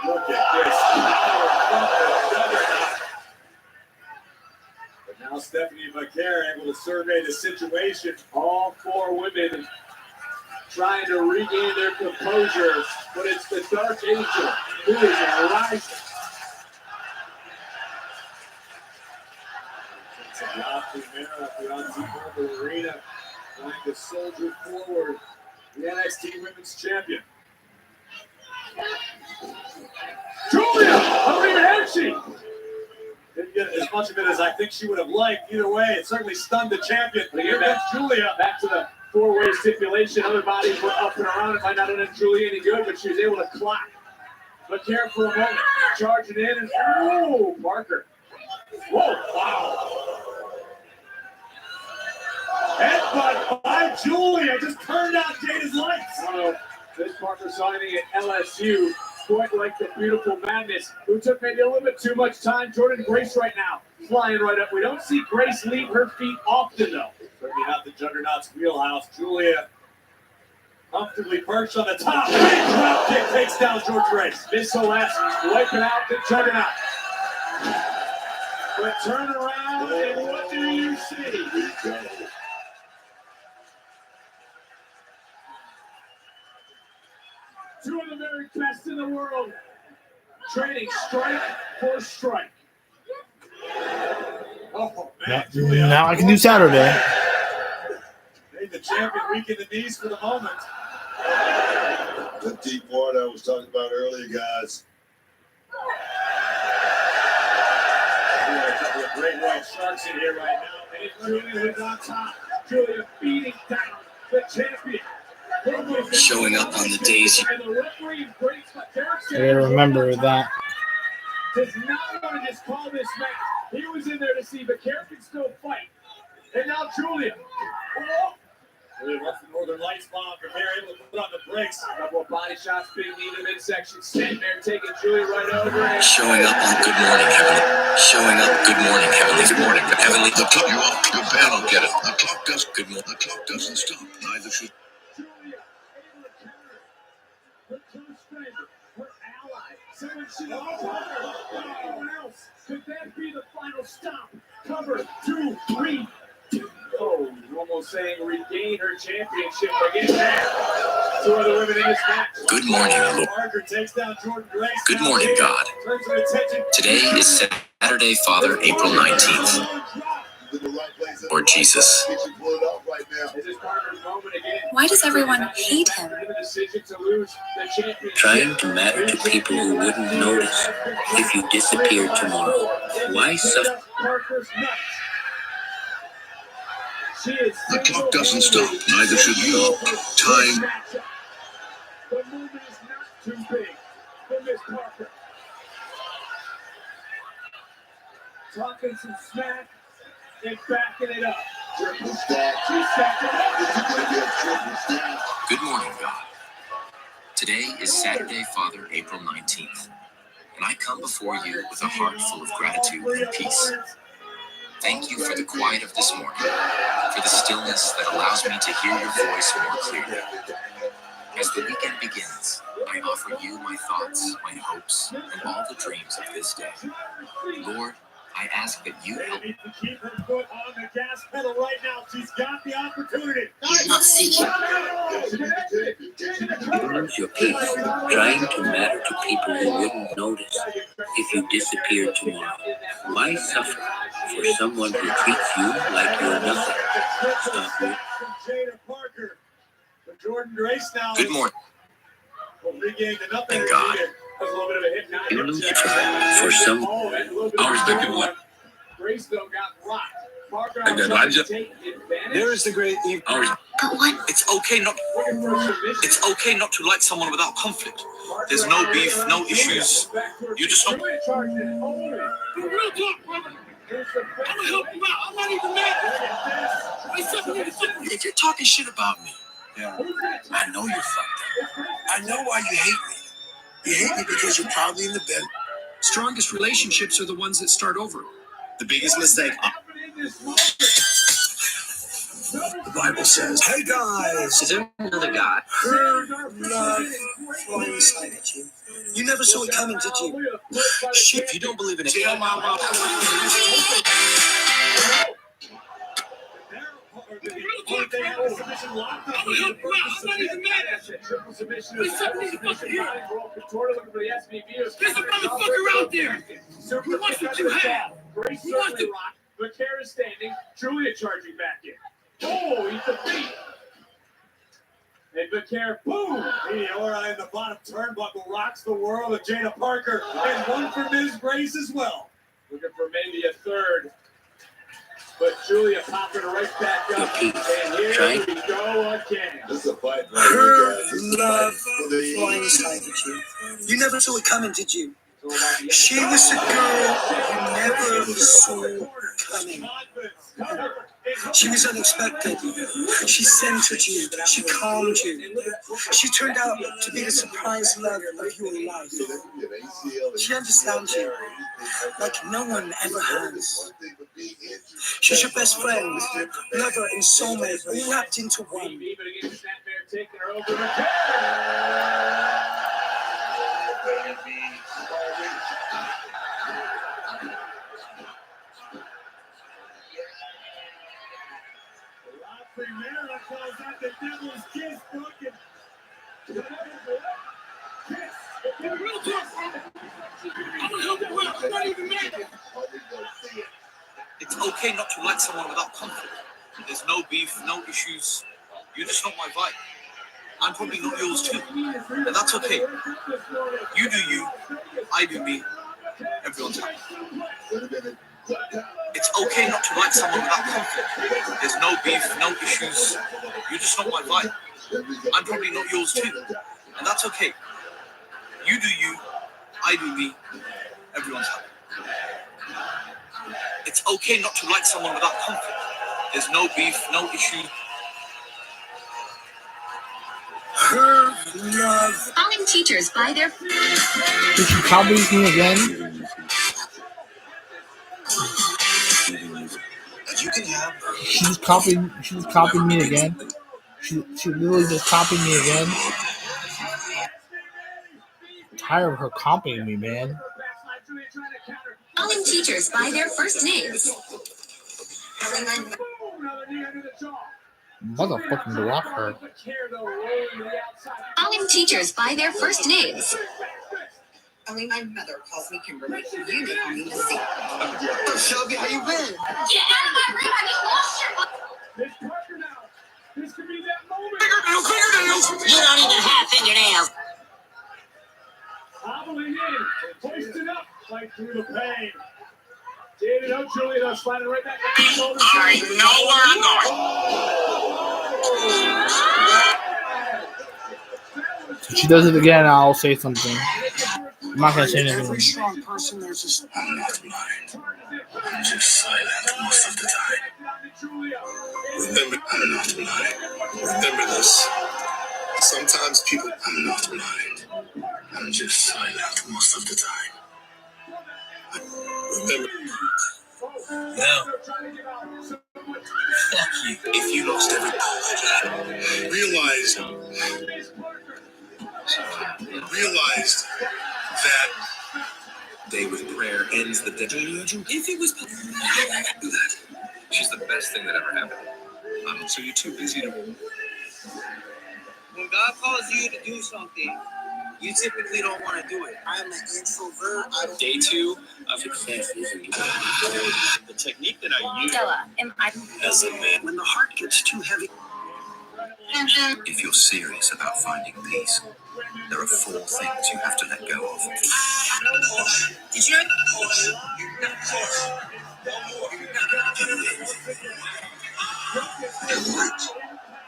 look at this. But now Stephanie McCarron able to survey the situation. All four women trying to regain their composure, but it's the Dark Angel who is rising. It's a lot to mirror at the Anti-Mobile Arena, trying to soldier forward the NXT Women's Champion. Julia! How many had she? Didn't get as much of it as I think she would have liked. Either way, it certainly stunned the champion. But here comes Julia back to the four-way stipulation. Other bodies were up and around. It might not have done Julia any good, but she was able to clock. But care for a moment, charging in, and Parker. Whoa, wow. Headbutt by Julia just turned out Jada's lights. This Parker signing at LSU, quite like the beautiful Madness, who took maybe a little bit too much time. Jordan Grace right now, flying right up. We don't see Grace leave her feet often, though. Certainly not the Juggernaut's wheelhouse. Julia comfortably perched on the top. Big drop kick takes down George Grace. Missile-esque, wiping out the Juggernaut. But turn around, and what do you see? Two of the very best in the world, trading strike for strike. Oh, man. Now I can do Saturday. Made the champion weaken the knees for the moment. The deep water I was talking about earlier, guys. We got a couple of great white sharks in here right now. And Julia is on top. Julia beating down the champion. Showing up on the days. And the referee breaks my I remember that. does not want to just call this match. He was in there to see Vaquero can still fight. And now Julia. Oh. Julia wants the Northern Lights bomb. Vaquero able to put on the brakes. A couple of body shots being needed midsection. Standing there taking Julia right over. And Showing up on Good Morning Heavenly. Showing up Good Morning Heavenly. Good morning Heavenly. The clock, you up? Good man, I'll get it. The clock does. Good morning. The clock doesn't stop. Neither should. Julia able to counter her close friend, her ally. Someone she anyone else. Could that be the final stop? Cover 2, 3. Oh, almost saying regain her championship again. Two other women in this match. Good morning, Lord. Parker takes down Jordan Grace. Good morning, God. Turns her attention. Today is Saturday, Father, April 19th. Or Jesus. Why does everyone hate him? Trying to matter to people who wouldn't notice if you disappeared tomorrow. Why suffer? The clock doesn't stop. Neither should you. Time. The movement is not too big for Miss Parker. Talking some smack and backing it up. Triple stack. Good morning, God. Today is Saturday, Father, April 19th. And I come before you with a heart full of gratitude and peace. Thank you for the quiet of this morning, for the stillness that allows me to hear your voice more clearly. As the weekend begins, I offer you my thoughts, my hopes, and all the dreams of this day. Lord, I ask that you help me to keep her foot on the gas pedal right now. She's got the opportunity. He's not seeking. You lose your peace, trying to matter to people who wouldn't notice if you disappeared tomorrow. Why suffer for someone who treats you like you're nothing? Stop it. Jordan Grace now. Good morning, God. You lose for some. Hours the good one. Grace though got rocked. Parker And then I'm just. there is the great Hours. But what? It's okay not. It's okay not to like someone without conflict. There's no beef, no issues. You just don't. Real talk, brother. I'm gonna help you out. I'm not even mad. If you're talking shit about me, I know you're fucked up. I know why you hate me. You hate me because you're probably in the bed. Strongest relationships are the ones that start over. The biggest mistake. The Bible says, hey guys, Is there another guy? her love blindsided you. You never saw it coming, did you? Shit, if you don't believe in it, tell my mom. There's a motherfucker out there who wants what you have. Grace certainly rocked. Vaquero is standing. Julia charging back in. Oh, he's the beat. And Vaquero, boom! Eora in the bottom turnbuckle rocks the world of Jada Parker. And one for Ms. Grace as well. Looking for maybe a third. But Julia popping right back up. And here we go again. This is a fight. Her love blindsided you. You never saw it coming, did you? She was a girl you never saw coming. She was unexpected. She centered you. She calmed you. She turned out to be the surprise love of your life. She understands you like no one ever has. She's your best friend, lover, and soulmate, all wrapped into one. Primera calls out the devil's kiss, broken. Real talk, I'm gonna help you out. I'm not even mad. It's okay not to like someone without conflict. There's no beef, no issues. You're just not my vibe. I'm probably not yours too. And that's okay. You do you, I do me. Everyone's happy. It's okay not to like someone without conflict. There's no beef, no issues. You're just not my vibe. I'm probably not yours too. And that's okay. You do you, I do me, everyone's happy. It's okay not to like someone without conflict. There's no beef, no issue. Calling teachers by their. Did she copy me again? She's copying me again. She literally just copied me again. I'm tired of her copying me, man. Calling teachers by their first names. Motherfucking block her. Calling teachers by their first names. Only my mother calls me Kimberly. You call me Missy. Shelby, how you been? Get out of my room! You lost your. This could be that moment. You don't even have fingernails. Hobbling in, hoisted up, right through the pain. David Ochoa though, sliding right back. I know where I'm going. If she does it again, I'll say something. I'm not gonna say anything. Every strong person, there's this. I'm not blind. I'm just silent most of the time. Remember, I'm not blind. Remember this. Sometimes people, I'm not blind. I'm just silent most of the time. Remember. Now, fuck you if you lost everything. Realized that Day with prayer ends the day. If it was do that, she's the best thing that ever happened. So you're too busy to. When God calls you to do something, you typically don't want to do it. I'm an introvert. I don't. Day 2 of success isn't the technique that I use Stella, am I? as a man. When the heart gets too heavy. If you're serious about finding peace, there are 4 things you have to let go of. Did you?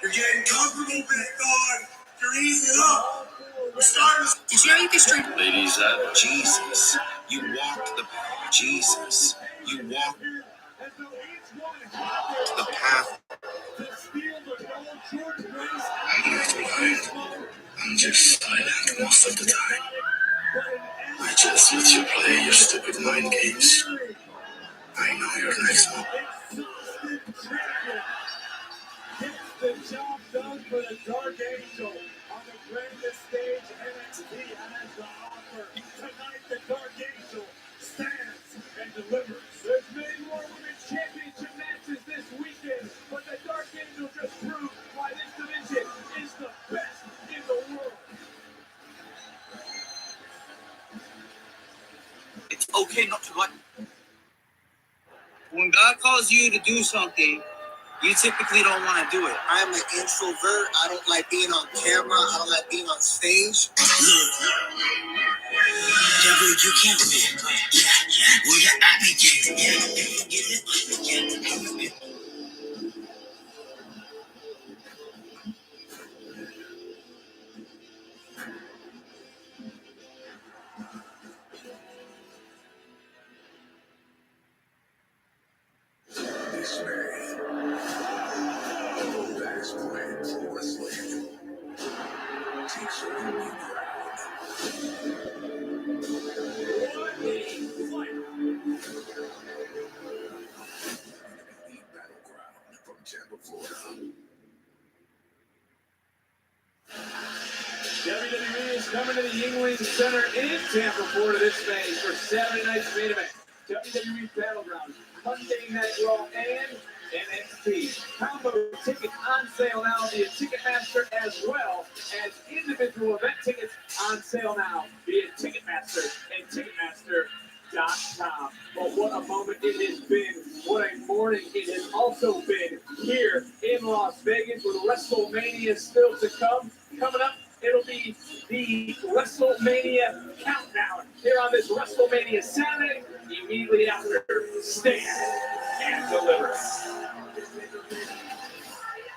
you're getting comfortable, big dog. You're easing up. We're starting. Did you know you could stream? Ladies, Jesus, you walked the path. Jesus, you walked the path. I'm not blind. I'm just silent most of the time. I just let you play your stupid mind games. I know you're next one. The job done for the Dark Angel on the grandest stage NXT has to offer. Tonight, the Dark Angel stands and delivers. There's been more women's championship matches this weekend, but the Dark Angel just proved why this division is the best in the world. It's okay not to like. When God calls you to do something, you typically don't want to do it. I'm an introvert. I don't like being on camera. I don't like being on stage. Look, devil, you can't win. Yeah. Well, you're happy, yeah. WWE is coming to the Yuengling Center in Tampa, Florida this May for Saturday night's main event. WWE Battleground, Monday Night Raw, and NXT. Combo tickets on sale now via Ticketmaster, as well as individual event tickets on sale now via Ticketmaster and Ticketmaster.com. But what a moment it has been. What a morning it has also been here in Las Vegas with WrestleMania still to come. Coming up It'll be the WrestleMania countdown here on this WrestleMania Saturday, immediately after Stand and Deliver.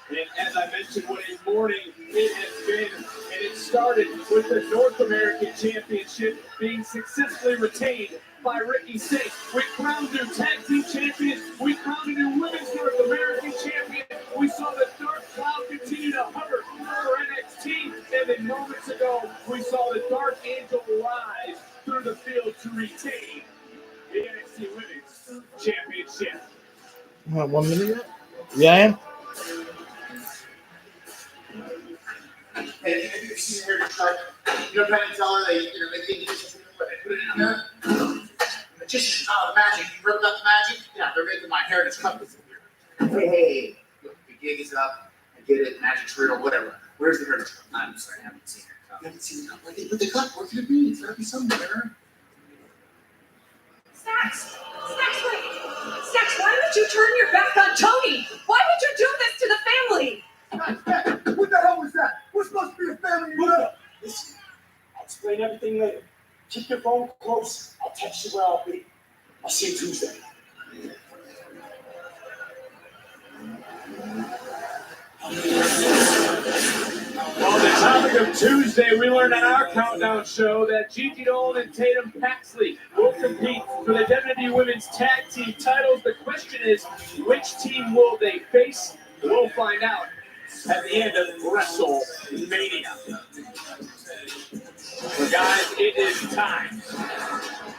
And as I mentioned, what a morning it has been, and it started with the North American Championship being successfully retained by Ricky Singh. We crowned new tag team champions. We crowned a new women's North American champion. We saw the dark cloud continue to hover over NXT, and then moments ago, we saw the Dark Angel rise through the field to retain the NXT Women's Championship. 1 minute yet? Yeah, I am. And if you see her, you're trying to tell her that, maybe put it in there. Magician's power of magic. You ripped up the magic? Yeah, they're making my hair just cut this weird. Hey, look, the gig is up. I get it. Magic's real or whatever. Where's the hair? I'm sorry, I haven't seen her. You haven't seen it? But the cut, where could it be? It's gotta be somewhere. Stacks, why would you turn your back on Tony? Why would you do this to the family? What the hell was that? We're supposed to be a family. Listen, I'll explain everything later. Keep your phone close. I'll text you where I'll be. I'll see you Tuesday. On the topic of Tuesday, we learned on our countdown show that Gigi Dolan and Tatum Paxley will compete for the WWE Women's Tag Team titles. The question is, which team will they face? We'll find out at the end of WrestleMania. But guys, it is time.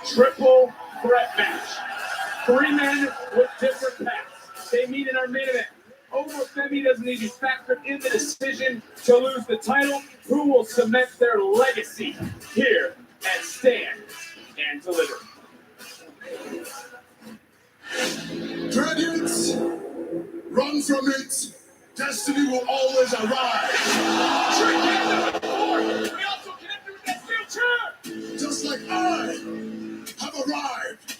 Triple threat match. 3 men with different paths. They meet in our main event. Over Femi doesn't need to be factored in the decision to lose the title. Who will cement their legacy here at Stand and Deliver? Dragons, run from it. Destiny will always arrive. We also connected with that steel chair. Just like I have arrived.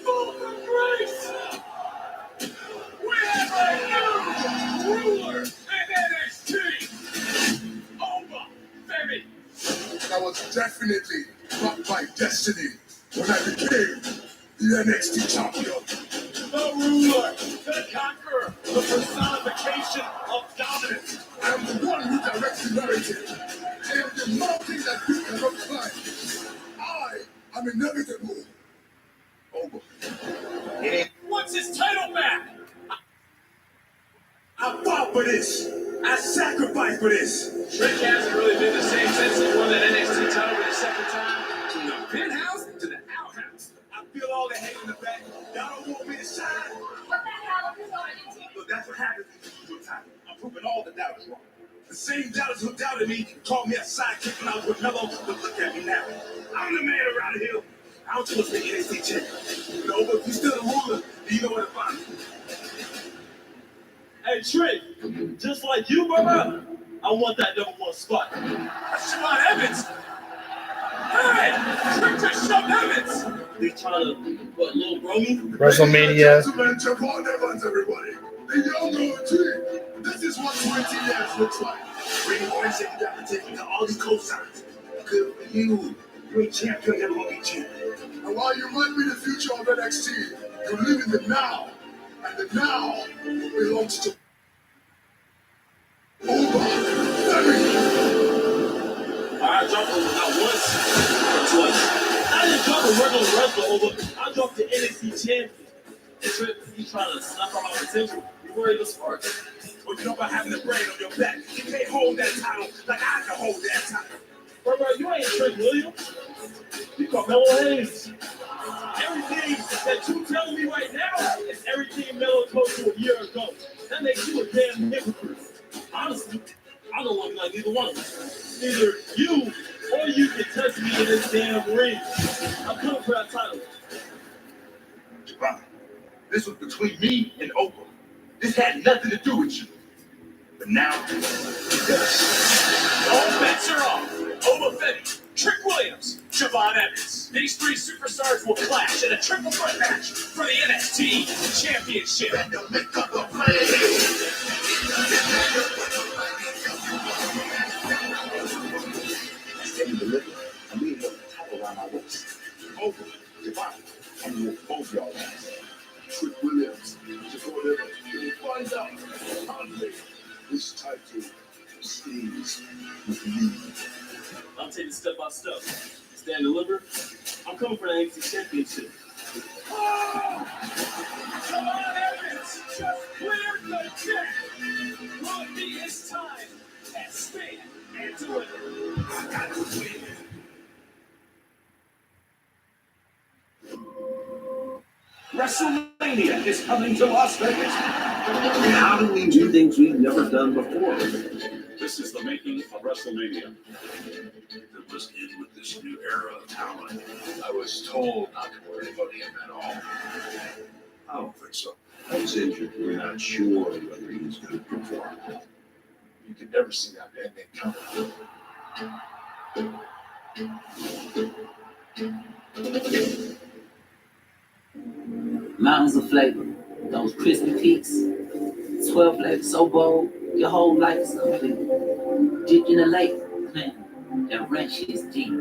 Full of grace. We have a new ruler in NXT. Over Femi. I was definitely not by destiny when I became the NXT champion. The ruler, the conqueror, the personification of dominance. I am the one who directs the narrative. I am the mountain that you cannot climb. I am inevitable. Over. What's his title back? I fought for this. I sacrificed for this. Trick hasn't really been the same since he won that NXT title for the second time. From the penthouse to the outhouse. I feel all the hate in the back. Y'all don't want me to shine. What the hell is going on? Look, that's what happens when you lose your title. I'm proving all the doubters wrong. The same doubters who doubted me called me a sidekick when I was with Mello, but look at me now. I'm the man around here. I'm supposed to be NXT champion. You know, but if you still the ruler, you know where to find me. Hey, Trick, just like you, brother, I want that #1 spot. That's Siobhan Evans. Hey, Trick just shoved Evans. They trying to, what, little Brony? WrestleMania. Gentlemen, Siobhan Evans, everybody. The young OG. This is what 20 years looks like. Bring more and shake it down and take it to all these cosigns. Good for you. You ain't champion, never gonna be champion. And while you might be the future of NXT, you live in the now. And the now belongs to Over. I dropped over not once, but twice. I didn't drop a regular wrestler over. I dropped the NXT champion. And Trick, he's trying to snuff out my potential before he even starts. But you know about having the brain on your back. You can't hold that title like I can hold that title. Bro, you ain't Trick Williams. You call Mello Hayes. Everything that you telling me right now is everything Mello told you a year ago. That makes you a damn hypocrite. Honestly, I don't want to be like either one of us. Either you or you can touch me in this damn ring. I'm coming for that title. Javon, this was between me and Oprah. This had nothing to do with you. But now, it does. All bets are off. Over Femi, Trick Williams, Siobhan Evans. These 3 superstars will clash in a triple threat match for the NXT Championship. hot stuff. Stand deliver. I'm coming for the NXT Championship. Oh! Come on, Evans! Just cleared the deck! Will it be his time? And stand and deliver. I got to win. WrestleMania is coming to Las Vegas. How do we do things we've never done before? This is the making of WrestleMania. It was in with this new era of talent. I was told not to worry about him at all. I don't think so. I was injured. We're not sure whether he was going to perform. You could never see that ending coming. Mountains of flavor, those crispy peaks, 12 flavors so bold, your whole life is complete. Dipped in a lake, man, that wrench is deep.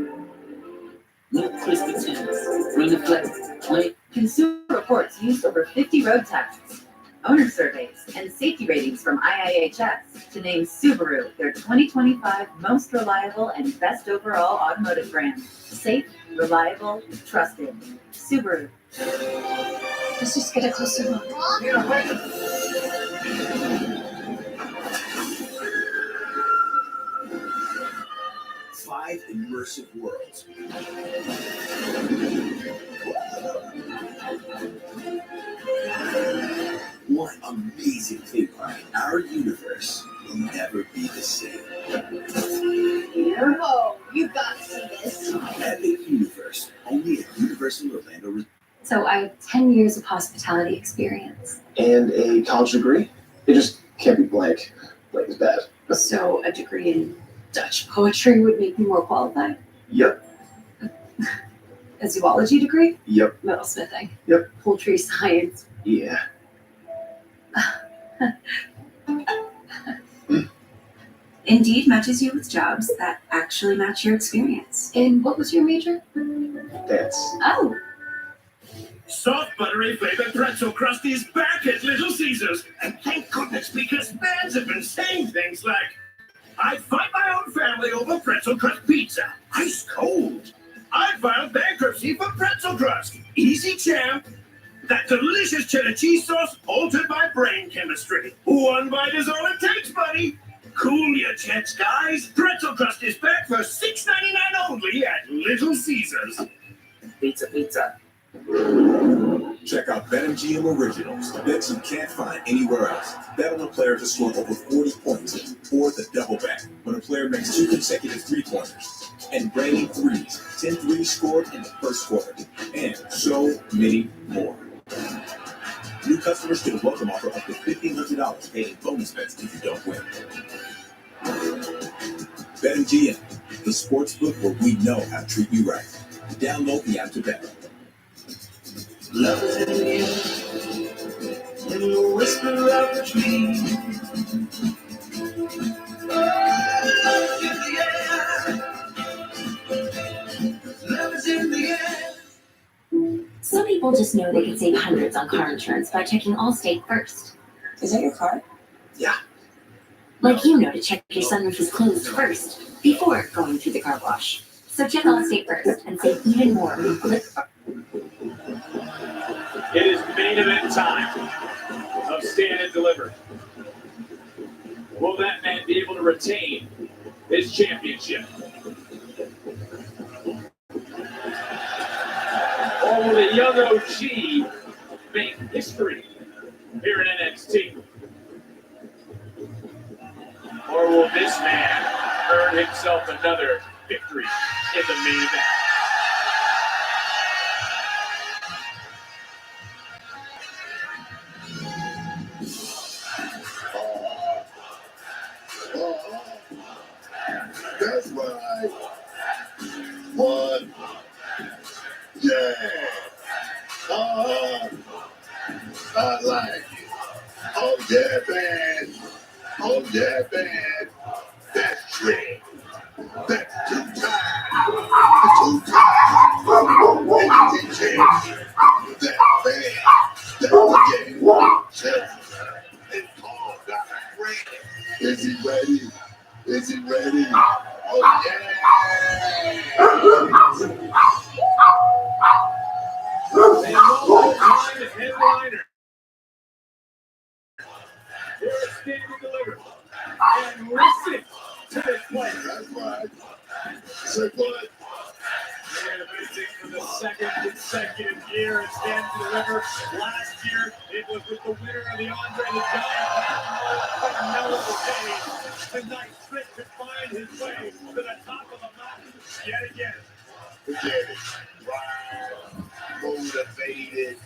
Look crispy tenders, bring the flavor. Wait. Consumer Reports used over 50 road tests, owner surveys, and safety ratings from IIHS to name Subaru their 2025 most reliable and best overall automotive brand. Safe, reliable, trusted. Subaru. Let's just get a closer look. Five immersive worlds. One amazing thing, our universe will never be the same. Oh, you got to see this. Epic Universe, only at Universal Orlando. So I have 10 years of hospitality experience. And a college degree? It just can't be blank. Blank is bad. So a degree in Dutch poetry would make me more qualified. Yep. A zoology degree? Yep. Metalsmithing. Yep. Poultry science. Yeah. Indeed matches you with jobs that actually match your experience. And what was your major? Dance. Oh. Soft, buttery flavored pretzel crust is back at Little Caesars. And thank goodness, because fans have been saying things like, I'd fight my own family over pretzel crust pizza. Ice cold. I filed bankruptcy for pretzel crust. Easy champ. That delicious cheddar cheese sauce altered my brain chemistry. One bite is all it takes, buddy. Cool your jets, guys. Pretzel crust is back for $6.99 only at Little Caesars. Pizza, pizza. Check out BetMGM Originals, bets you can't find anywhere else. Bet on a player to score over 40 points or the double back when a player makes 2 consecutive three-pointers. And raining threes, 10 threes scored in the first quarter. And so many more. New customers get a welcome offer up to $1,500 paid in bonus bets if you don't win. BetMGM, the sportsbook where we know how to treat you right. Download the app to bet. Love is in the air, in the whisper of the tree. Love in the air, love is in the air. Some people just know they can save hundreds on car insurance by checking Allstate first. Is that your car? Yeah. Like you know to check your sunroof is closed first, before going through the car wash. So check Allstate first and save even more when you click. It is main event time of Stand and Deliver. Will that man be able to retain his championship? Or will the young OG make history here in NXT? Or will this man earn himself another victory in the main event? That's right. One. Yeah. I like it. Oh yeah, man. Oh yeah, man. That's trick. That's 2 times. 2 times. And chance. That man. That's the game. Chelsea and Paul got a friend. Is he ready? Is he ready? Oh yeah. to this play. That's right. Say what? And amazing for the second consecutive year. It stands to deliver. Last year, it was with the winner of the Andre the Giant Carmelo Day. Tonight, Trick could find his way to the top of the mountain yet again. Forget it. Drive, motivated.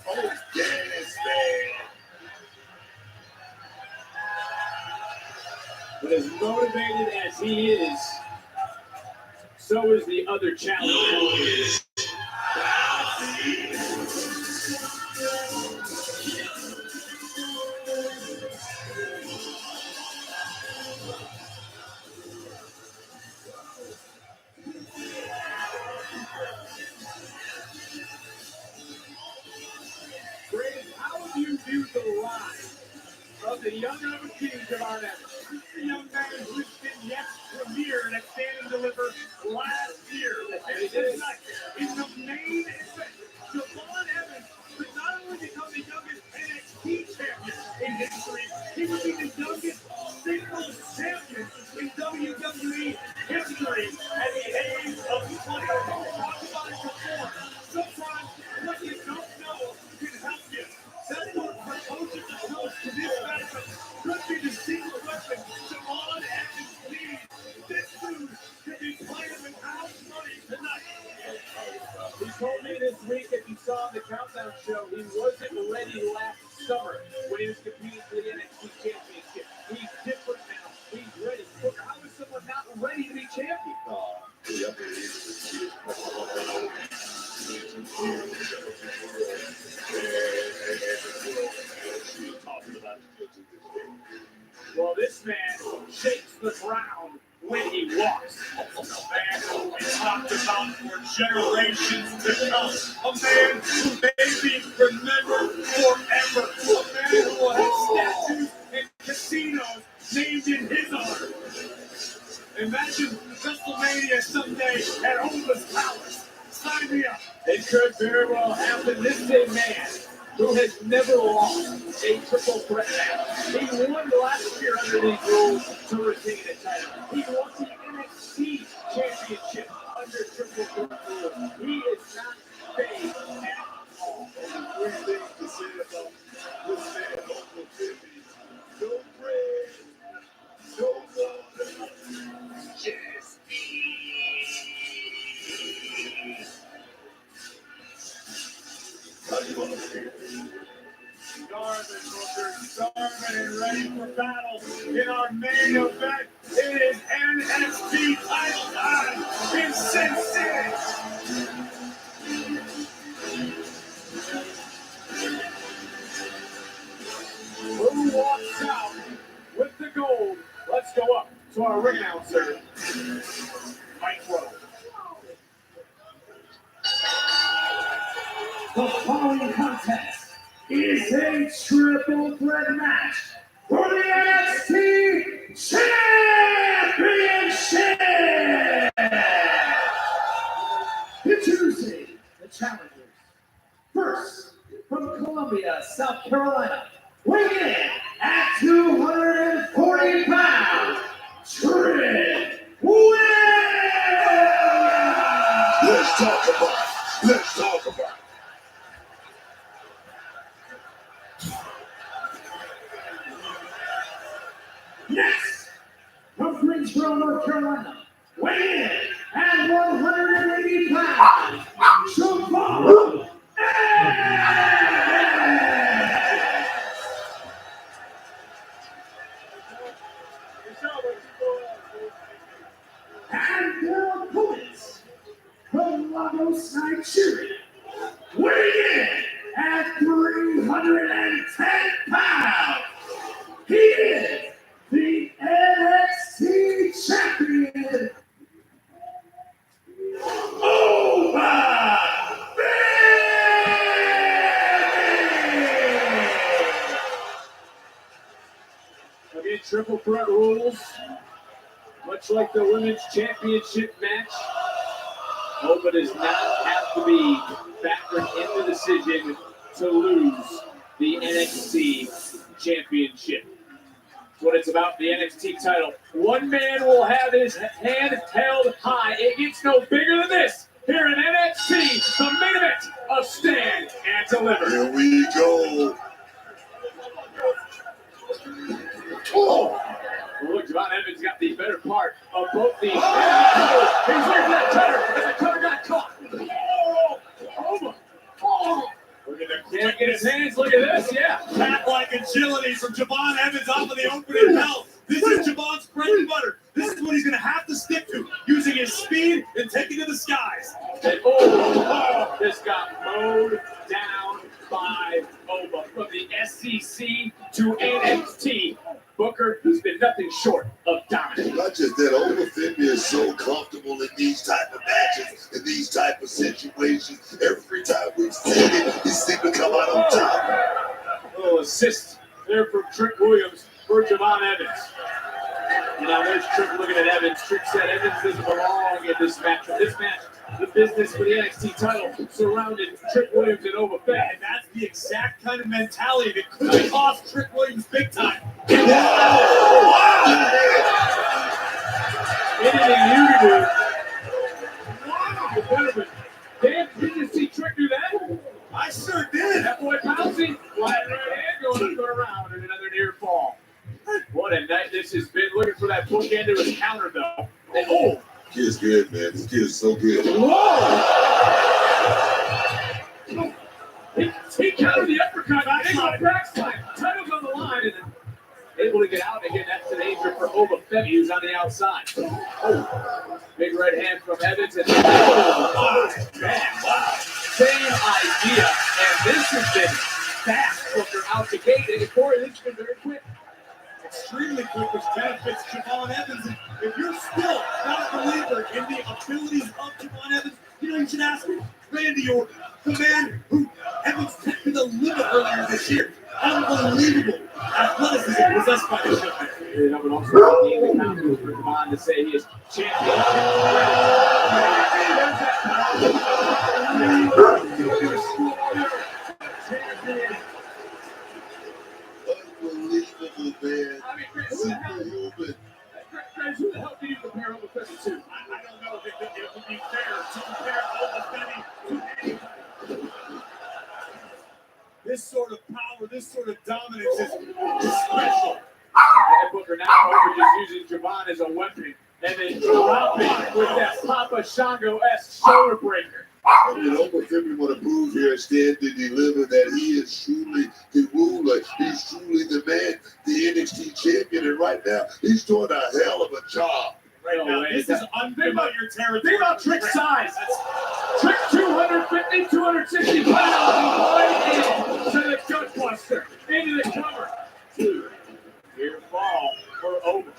Oh, yes, man. But as motivated as he is, so is the other challenge. Brady, how have you viewed the rise of the young accused of our Evans? The young man whose vignettes premiered at Stand and Deliver last year. And tonight, in the main event, Javon Evans would not only become the youngest NXT champion in history, he would be the youngest singles champion in WWE history at the age of 20. Talk about it before. Sometimes what you don't know can help you. That's what proposes the coach to this matchup. Could be the secret weapon Javon Evans needs. This dude could be playing with house money tonight. He told me this week, if you saw the Countdown show, he wasn't ready last summer when he was competing for the NXT Championship. He's different now. He's ready. Look, how is someone not ready to be champion? Well, this man shakes the ground when he walks. A man who we talked about for generations to come. A man who may be remembered forever. A man who will have statues and casinos named in his honor. Imagine WrestleMania someday at Oma's Palace. Sign me up. It could very well happen. This is a man who has never lost a triple threat match. He won last year under these rules to retain a title. He won the NXT championship under triple threat rules. He is not fake at all. Three things to say about this man, Uncle Jimmy. No bread, no water, just how do you want to feel? Starving and ready for battle in our main event. It is NXT title time in Sin City. Who walks out with the gold? Let's go up to our ring announcer, Mike Rowe. The following contest is a triple threat match for the NXT Championship! Introducing the challengers. First, from Columbia, South Carolina, weighing in at 240 pounds, Trick Williams! Let's talk about it. Let's talk about it. Next, from Greensboro, North Carolina, weighing in at 180 pounds, Javon and their opponents from Lagos, Nigeria, weighing in at 310 pounds. He is the NXT champion, Over Again, triple threat rules, much like the women's championship match. Oba does not have to be factored in the decision to lose the NXT championship. What it's about, the NXT title. One man will have his hand held high. It gets no bigger than this. Here in NXT, the main event of Stand and Deliver. Here we go. Oh. Look, Javon Evans got the better part of both these. Oh, he's waiting for that cutter, and the cutter got caught. Look at the can't get his hands. Look at this, yeah. Cat-like agility from Javon Evans off of the opening bell. This is Javon's bread and butter. This is what he's going to have to stick to, using his speed and taking to the skies. And, this got mowed down by Oba. From the SEC to NXT, Booker has been nothing short of dominant. Not just that, Obafemi is so comfortable in these type of matches, in these type of situations. Every time we've seen it, he seems to come out on top. A little assist there from Trick Williams for Javon Evans. Now there's Trick looking at Evans. Trick said Evans doesn't belong in this match. This match, the business for the NXT title surrounded Trick Williams and Obafemi. And that's the exact kind of mentality that could cost Trick Williams big time. Anything you can do. Wow. Damn, did you see Trick do that? I sure did. That boy bouncing. Flat right hand going up and around and another near fall. What a night this has been. Looking for that bookend to his counter, though. And, Kid's good, man. This kid is so good. Whoa! He countered the uppercut. Got backslide. Title's on the line and then able to get out again. That's an danger for Obafemi, who's on the outside. Big right hand from Evans. And man, wow. Same idea. And this has been fast. Booker out the gate. And Corey, this has been very quick. Extremely quick, which benefits Javon Evans. And if you're still not a believer in the abilities of Javon Evans, you should ask Randy Orton, the man who Evans took to the limit earlier this year. Unbelievable athleticism possessed by this young man. And I would also need the counter for Javon to say he is champion. Unbelievable, man. I mean, Chris, who the hell do you compare Obafemi to? I don't know if it would be fair to compare Obafemi to anyone. This sort of power, this sort of dominance is special. And Booker now over just using Javon as a weapon and then dropping with that Papa Shango-esque shoulder breaker. And Obafemi want to prove here and Stand and Deliver that he is truly the ruler. He's truly the man, the NXT champion. And right now, he's doing a hell of a job. Right now, this is unfamiliar territory. Think about Trick's size. Trick 250, 260 pounds. Right into the gut buster. Into the cover. Here fall for Oba.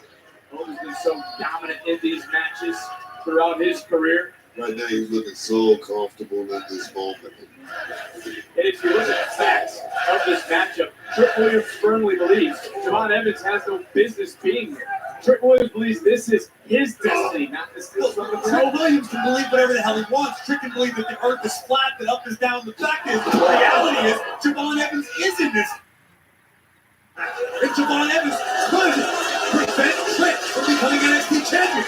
Oba's been so dominant in these matches throughout his career. Right now, he's looking so comfortable in this moment. And if you look at the facts of this matchup, Trick Williams firmly believes Javon Evans has no business being here. Trick Williams believes this is his destiny, not this. Trick Williams can believe whatever the hell he wants. Trick can believe that the earth is flat, that up is down. The fact is, the reality is, Javon Evans is in this. And Javon Evans could prevent Trick from becoming NXT champion.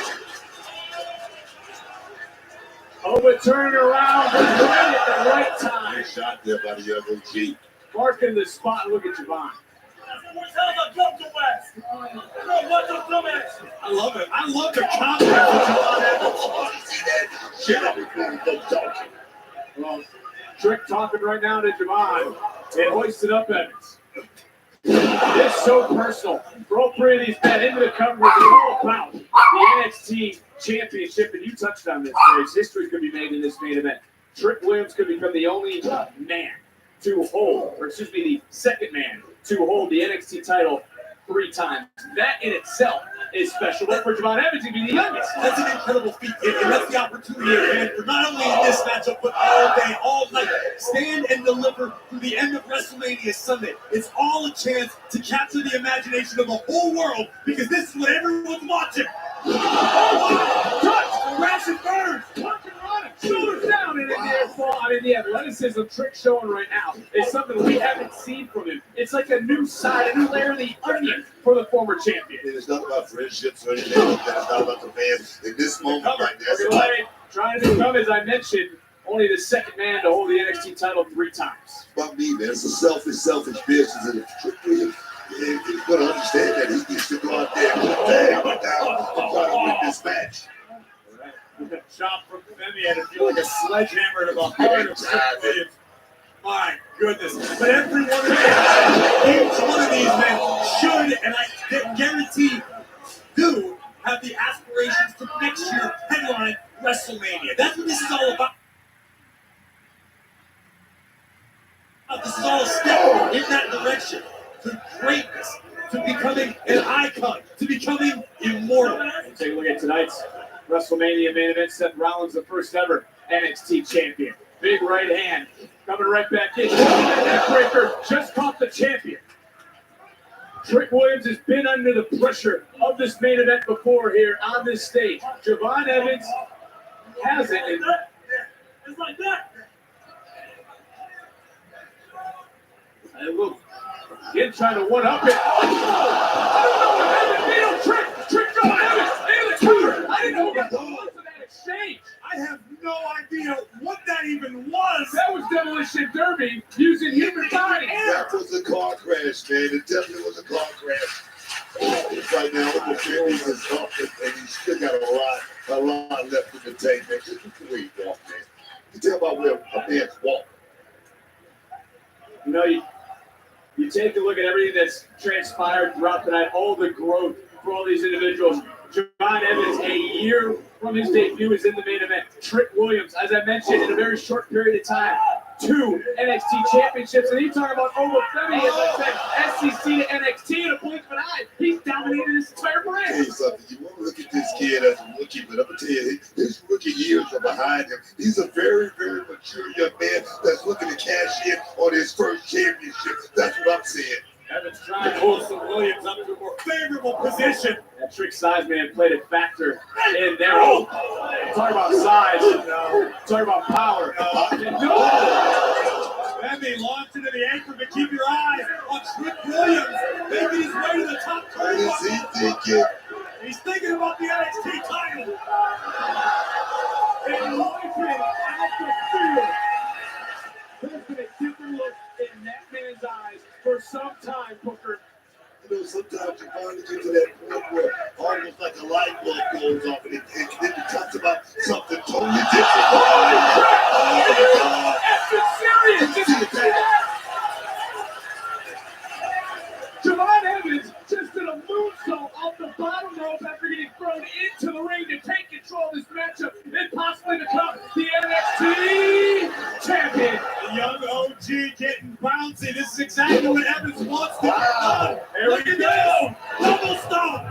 Oba turned around right at the right time. Nice shot there by the other G. Marking the spot. Look at Javon. I love it. I love the confidence of Javon Evans. Shut up before we go talking. Well, Trick talking right now to Javon and hoisted up Evans. It's so personal. For all three of these men into the cover, it's all about the NXT championship. And you touched on this, Grace. History could be made in this main event. Trick Williams could become the only man to hold, or excuse me, the second man to hold the NXT title 3 times. That in itself is special. But for Javon Evans to be the youngest, that's an incredible feat. And that's the opportunity at hand for not only in this matchup, but all day, all night. Stand and Deliver through the end of WrestleMania Sunday. It's all a chance to capture the imagination of the whole world, because this is what everyone's watching. Oh, touch! Crash and burn! Punch and run! Shoulders down and in the air fall. I mean, the athleticism Trick showing right now is something we haven't seen from him. It's like a new side, a new layer of the onion for the former champion. It is not about friendships or anything like that. It's not about the fans. In this moment right now, it's about trying to become, as I mentioned, only the second man to hold the NXT title 3 times. about me, man. It's a selfish business. And Trick Williams, he's going to understand that. He needs to go out there and put down and try to win this match. Chop from Femi had to feel like a sledgehammer to the heart of Trick Williams. My goodness. But every one of these, each one of these men should, and I guarantee do, have the aspirations to next year headline WrestleMania. That's what this is all about. This is all a step in that direction to greatness, to becoming an icon, to becoming immortal. And take a look at tonight's WrestleMania main event. Seth Rollins, the first ever NXT champion. Big right hand coming right back in. Neckbreaker just caught the champion. Trick Williams has been under the pressure of this main event before here on this stage. Javon Evans hasn't. It's like that. And look, again trying to one-up it. I don't know what happened. Trick going Evans in the cover. I didn't know what was in that exchange. I have no idea what that even was. That was Demolition Derby using human bodies. That was a car crash, man. It definitely was a car crash. Right now, the Phillies is up, and he's still got a lot left in the tank, man. Just look at the way he walked, man. You tell about where a man's walking. You know, you take a look at everything that's transpired throughout the night, all the growth for all these individuals. Javon Evans, a year from his debut, is in the main event. Trick Williams, as I mentioned, in a very short period of time, 2 NXT championships. And you talk about Oba Femi, as I said, SEC to NXT in a blink of an eye. He's dominated this entire brand. Tell you something, you want to look at this kid as a rookie, but I'm going to tell you, his rookie years are behind him. He's a very, very mature young man that's looking to cash in on his first championship. That's what I'm saying. Evans trying to hold some Williams up to a more favorable position. That Trick size man played a factor in there. Oh, talk about size. No. Talk about power. No. Femi launched into the apron, but keep your eyes on Trick Williams. Making his way to the top. What is he thinking? He's thinking about the NXT title. And looking at the field. There's been a different look in that man's eyes for some time, Booker. You know, sometimes you finally get to that point where almost like a light bulb goes off and then it talks about something totally different. Oh, That's serious. Javon Evans just did a moonsault off the bottom rope after getting thrown into the ring to take control of this matchup and possibly become the NXT champion. The young OG getting bouncy. This is exactly what Evans wants to do. There we go. Double stomp.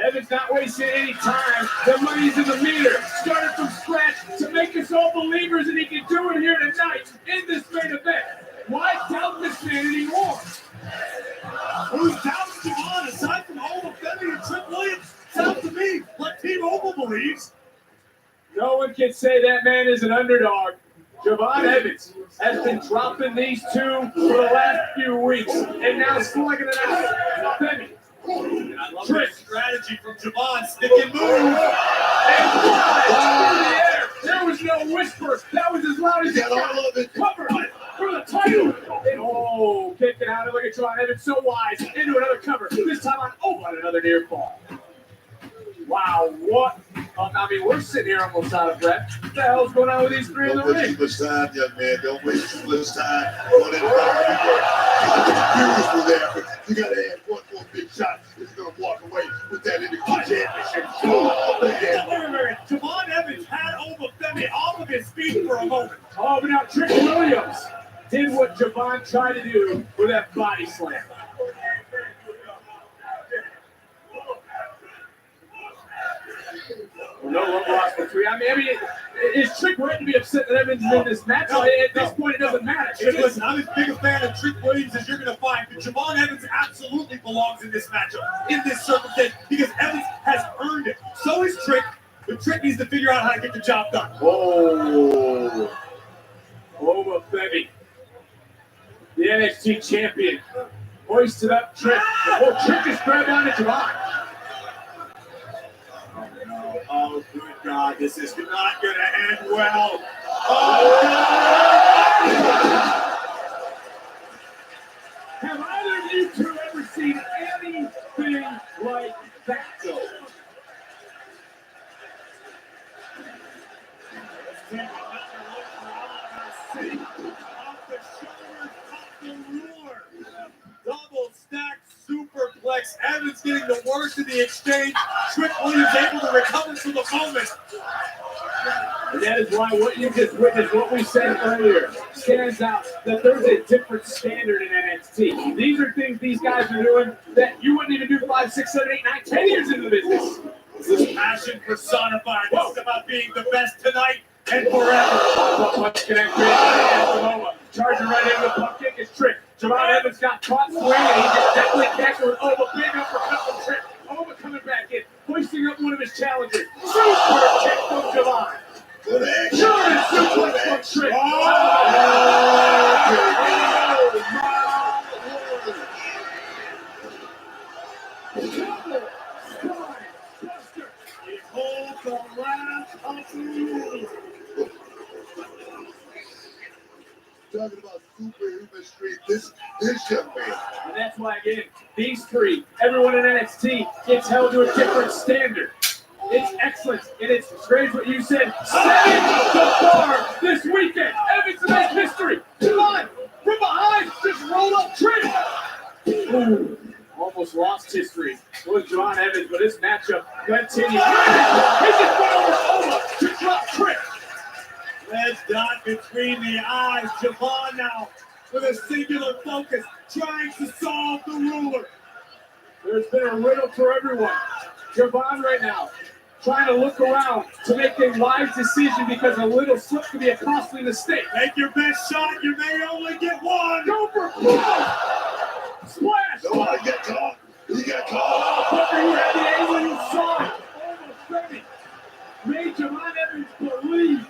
Evans not wasting any time. The money's in the meter. Started from scratch to make us all believers that he can do it here tonight in this main event. Why doubt this man anymore? Who's doubting Javon aside from Oba Femi and Trick Williams? Sounds to me like Team Opal believes. No one can say that man is an underdog. Javon Evans has been dropping these two for the last few weeks and now slugging it out. Femi. And I love Trick strategy from Javon. Stick and move. And fly through the air. There was no whisper. That was as loud as it got. Cover for the title. And kicking out. Look at Javon Evans, so wise. Into another cover. This time on another near fall. Wow, what? I mean, we're sitting here almost out of breath. What the hell's going on with these three in the ring? Don't waste too much time, young man. Don't waste too much time on that. Beautiful there. You got to add one more big shot if you're going to walk away with that NXT championship. Javon Evans had Oba Femi off of his feet for a moment. Oh, but now Trick Williams did what Javon tried to do with that body slam. No love lost between. I mean, is Trick right to be upset that Evans is in this match? No, at this point, it doesn't matter. Listen, I'm as big a fan of Trick Williams as you're going to find, but Javon Evans absolutely belongs in this matchup, in this circumstance, because Evans has earned it. So is Trick, The trick needs to figure out how to get the job done. Oh, Oma Femi, the NXT champion, hoisted up Trick. Oh, Trick just grabbed onto Javon. Oh, good God, this is not going to end well. Oh, no! Have either of you two ever seen anything like that, though? Let's take another look around our city. Off the shoulders of the ruler. Double stacked superplex. Evans getting the worst of the exchange. Trick Williams able to recover from the moment. And that is why what you just witnessed, what we said earlier, stands out, that there's a different standard in NXT. These are things these guys are doing that you wouldn't even do 5, 6, 7, 8, 9, 10 years into the business. This is passion personified. This is about being the best tonight and forever. Punch connect, Oma. Charging right into the pump kick is Trick. Javon Evans got caught swinging. He just definitely connected with Oma. Big uppercut from Trick. Oma coming back in, hoisting up one of his challengers. Super kick from Javon. German suplex from Trick. Oh, he holds the last of the ruler. Talking about superhuman street, this young man. And that's why, again, these three, everyone in NXT gets held to a different standard. It's excellence, and it's great what you said. Setting the bar this weekend. Evans makes history. Come on, from behind, just roll up Trick. Ooh, almost lost history. It was Javon Evans, but this matchup continues. He just went over Oma to drop Trick. Red dot between the eyes. Javon now with a singular focus, trying to solve the ruler. There's been a riddle for everyone. Javon right now, trying to look around to make a wise decision because a little slip could be a costly mistake. Take your best shot. You may only get one. Go for it. Splash. Nobody get caught. He got caught. Booker, you had the angle, you saw it. Almost ready. Made Javon Evans believe.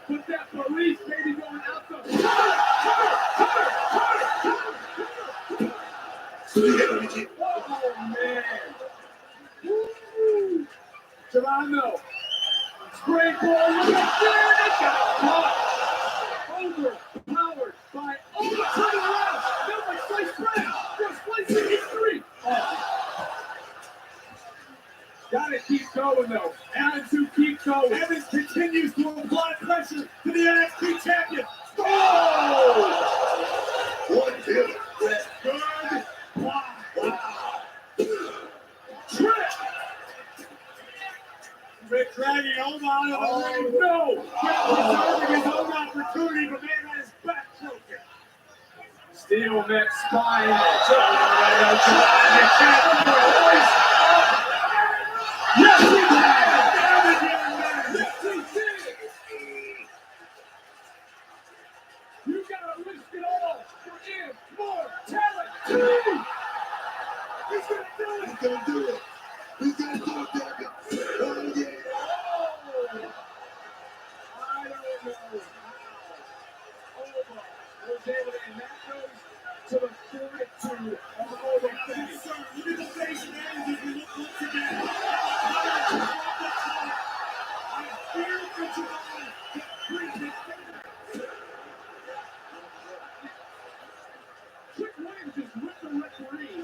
But that belief may be going out the cover. Oh, man. Woo. Javon, though. Great ball. Look at that. It got caught. Overpowered by Oma to the left. Now by Slice Brad. Just placing history. Oh. Gotta keep going, though. Adams who keep going. Evans continues to apply pressure to the NXT champion. Oh! What hit? Good. Wow. Trick. Trick dragging Oma out of the ring. No! Preserving his own opportunity, but man, that is back broken. Steel net spine. Yes, he did! Yes, he did! You gotta risk it all for immortality! He's gonna do it. He's gonna do it. He's gonna do it, damn it. Oh, yeah. I don't know how Oma was able to, and that goes to the fortitude of Oma Femi. Sir, look at the face of Evans as we look once again. I fear for Javon to break his finger. Trick Williams just whipped the referee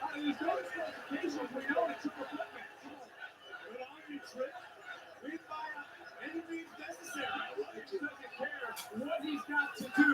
out of these bonus qualifications. We know it's a triple threat match. Good on you, Trick. Lead by any means necessary. He doesn't care what he's got to do.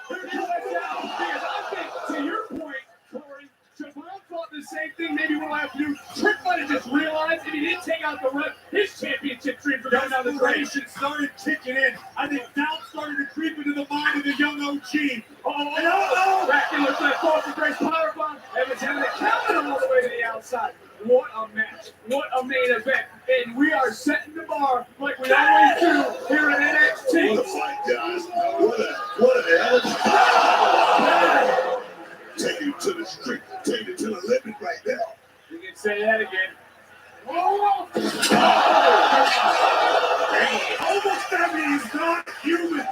They're going down because I think, to your point, Corey, Javon thought the same thing maybe we'll have to do. Trick might have just realized if he didn't take out the ref, his championship dreams were going down the drain. Desperation started kicking in. I think doubt started to creep into the mind of the young OG. Oh, Dracula's going to fall for Grace Powerbomb. Evans having to count him all the way to the outside. What a match. What a main event. And we are setting the bar like we always do here at NXT. What a fight, guys. What a hell of a fight. Take it to the street. Take it to the limit right now. You can say that again. Almost family is not human.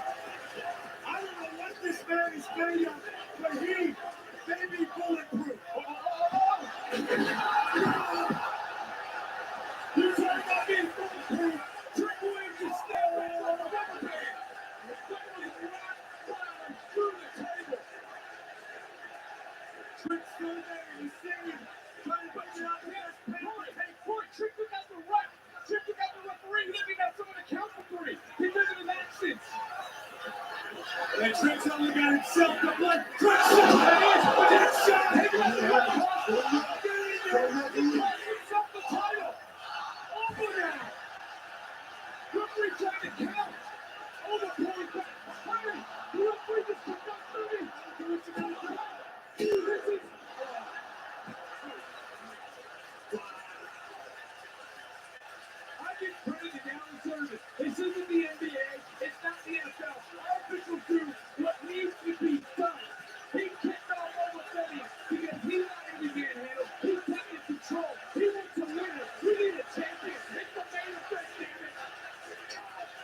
I don't know what this man is made of, but he may be bulletproof. You talk about being bulletproof. Trick Williams is staring on the rubber band. Through the table. Trick still there. He's singing. Trying to put it out there. Hey, Court, Trick took out the ref. Trick took out the referee. He didn't have someone to count for three. He did it in actions. And Trick's only got himself the blood. Trick shot. That is. That shot. He got the ref. Get in there. He got himself the title. Over now. Referee trying to count. Over pulling back. Hurry. The referee just took out 30. Do what you gotta do. This is. I give credit to Gallon Service. This isn't the NBA. It's not the NFL. Our officials do what needs to be done. He kicked off over Fetty because he's not going to be manhandled. He's taking control. He wants a winner. We need a champion. It's the main event, damn it.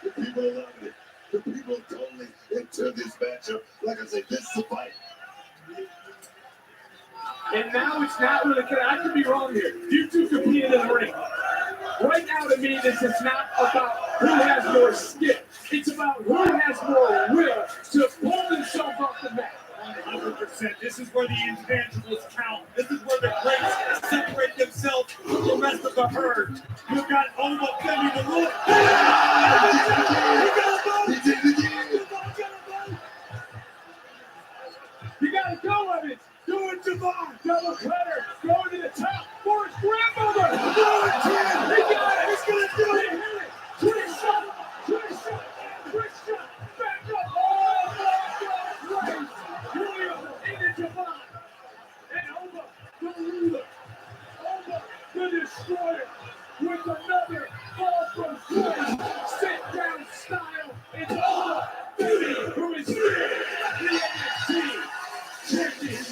The people are loving it. The people are totally into this matchup. Like I said, this is a fight. And now it's not really good. I could be wrong here. You two competed in the ring. Right now, to me, this is not about who has more skill. It's about who has more will to pull themselves off the mat. 100%. This is where the intangibles count. This is where the greats separate themselves from the rest of the herd. You've got Oma Femi the look. You gotta go, Evans. Do it, Javon. Double cutter. Going to the top for his grandmother. He got it. He's going to do it. He hit it. Trick shot. Trick shot. Trick shot. Back up. Oh, my God. Williams into Javon. And Oma, the ruler. Oma, the destroyer. With another fall from grace. Sit down style. It's Oma, baby, who is still the NXT champion.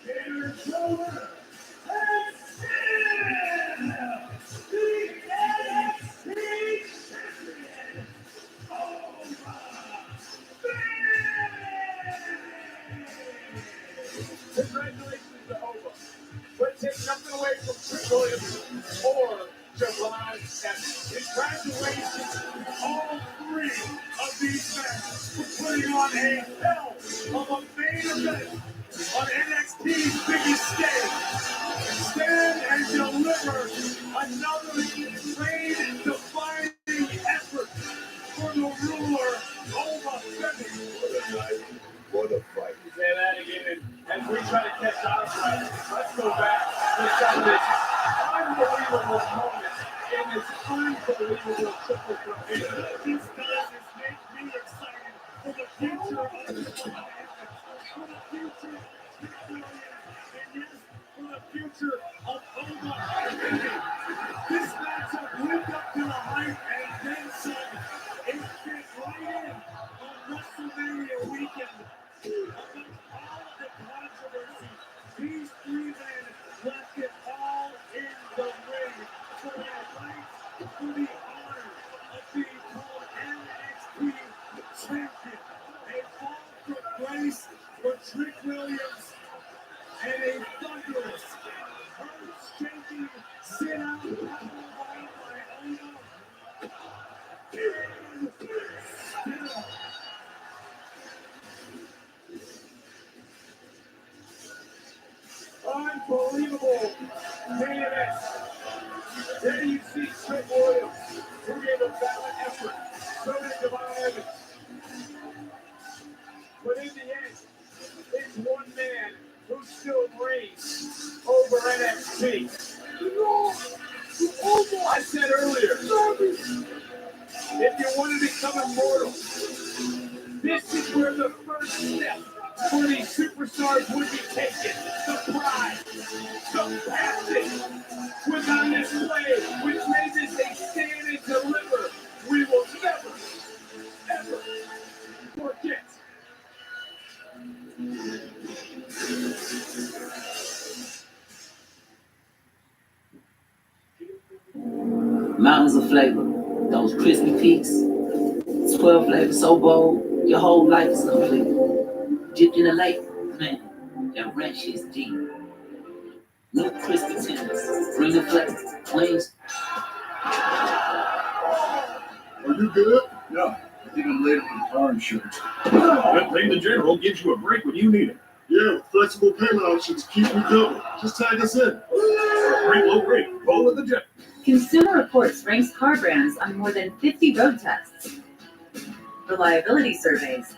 Here's over. And Sin, the NXT champion, Oma Femi. Congratulations to Oma. But take nothing away from Trick Williams or Javon Evans. Congratulations to all three of these men for putting on a hell of a main event on NXT's biggest stage. Stand and deliver another trade-defining effort for the ruler, Oma Femi. What a fight. Say that again. As we try to catch our fight, let's go back to some of this unbelievable moments in this unbelievable triple threat. These guys just make me excited for the future of the for the future of Trick Williams, and yes, for the future of Oma Femi. This matchup lived up to the hype and then some. It fit right in on WrestleMania weekend. Among all of the controversy, these three men left it all in the ring for their right, for the honor of being called NXT champion. A fall from grace for Trick Williams and a thunderous, earth-shaking sit-out battle won by Oma. Unbelievable main event. There you see Trick Williams, who gave a valiant effort. So did Javon Evans. But in the end, it's one man who still reigns over NXT. I said earlier, if you want to become immortal, this is where the first step for these superstars would be taken. The pride, the passion was on display, which made this a stand and deliver. We will never, ever forget. flavor, those crispy peaks. 12 flavors so bold, your whole life is complete. Dipped in a lake, man, that ranch is deep. Little crispy tenders, bring the flavor, wings. Are you good? Yeah, I think I'm late on car insurance. Good thing the General gives you a break when you need it. Yeah, flexible payment options keep you covered. Just tag us in. Great low rate, roll with the General. Consumer Reports ranks car brands on more than 50 road tests, reliability surveys,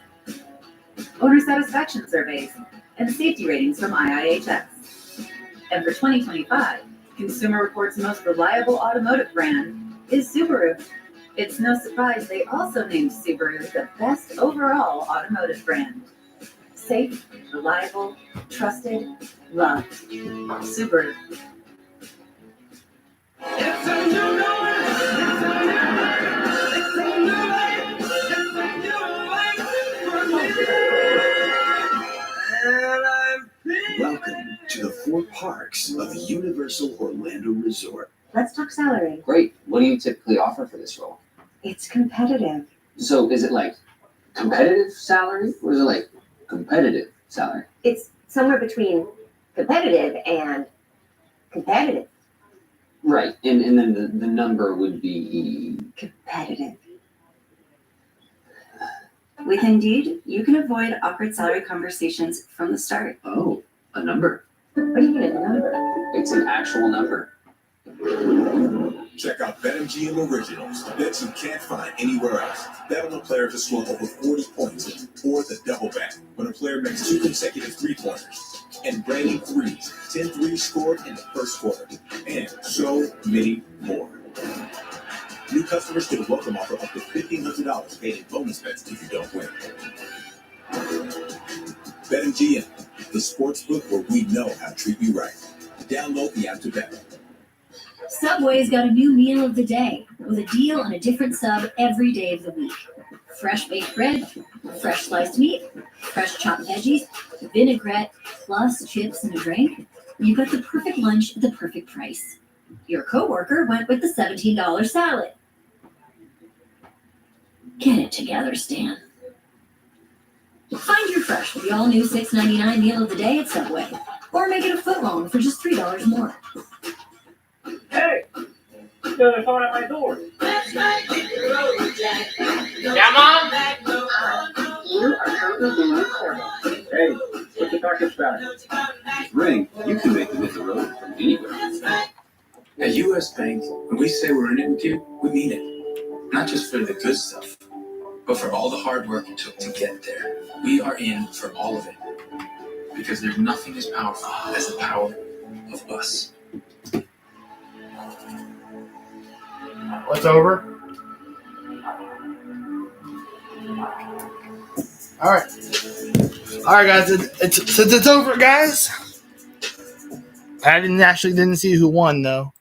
owner satisfaction surveys, and safety ratings from IIHS. And for 2025, Consumer Reports' most reliable automotive brand is Subaru. It's no surprise they also named Subaru the best overall automotive brand. Safe, reliable, trusted, loved. Subaru. Welcome to the 4 parks of Universal Orlando Resort. Let's talk salary. Great. What do you typically offer for this role? It's competitive. So is it like competitive salary or is it like competitive salary? It's somewhere between competitive and competitive. Right. And then the number would be Competitive. With Indeed, you can avoid awkward salary conversations from the start. Oh, a number. What do you mean a number? It's an actual number. Check out BetMGM Originals, bets you can't find anywhere else. Bet on a player to score over 40 points or the double back when a player makes 2 consecutive three-pointers and raining threes, 10 threes scored in the first quarter, and so many more. New customers get a welcome offer up to $1,500 paid in bonus bets if you don't win. BetMGM, the sports book where we know how to treat you right. Download the app to bet. Subway's got a new meal of the day with a deal on a different sub every day of the week. Fresh baked bread, fresh sliced meat, fresh chopped veggies, vinaigrette, plus chips and a drink. You got the perfect lunch at the perfect price. Your coworker went with the $17 salad. Get it together, Stan. Find your fresh with the all-new $6.99 meal of the day at Subway. Or make it a foot long for just $3 more. Hey! There's someone at my door. Yeah, Mom? You are currently being recorded. Hey, put the package back. Ring, you can make it hit the road from anywhere. At U.S. Bank, when we say we're in it with you, we mean it. Not just for the good stuff, but for all the hard work it took to get there. We are in for all of it. Because there's nothing as powerful as the power of us. What's over? All right, guys. Since it's over, guys. I didn't see who won though.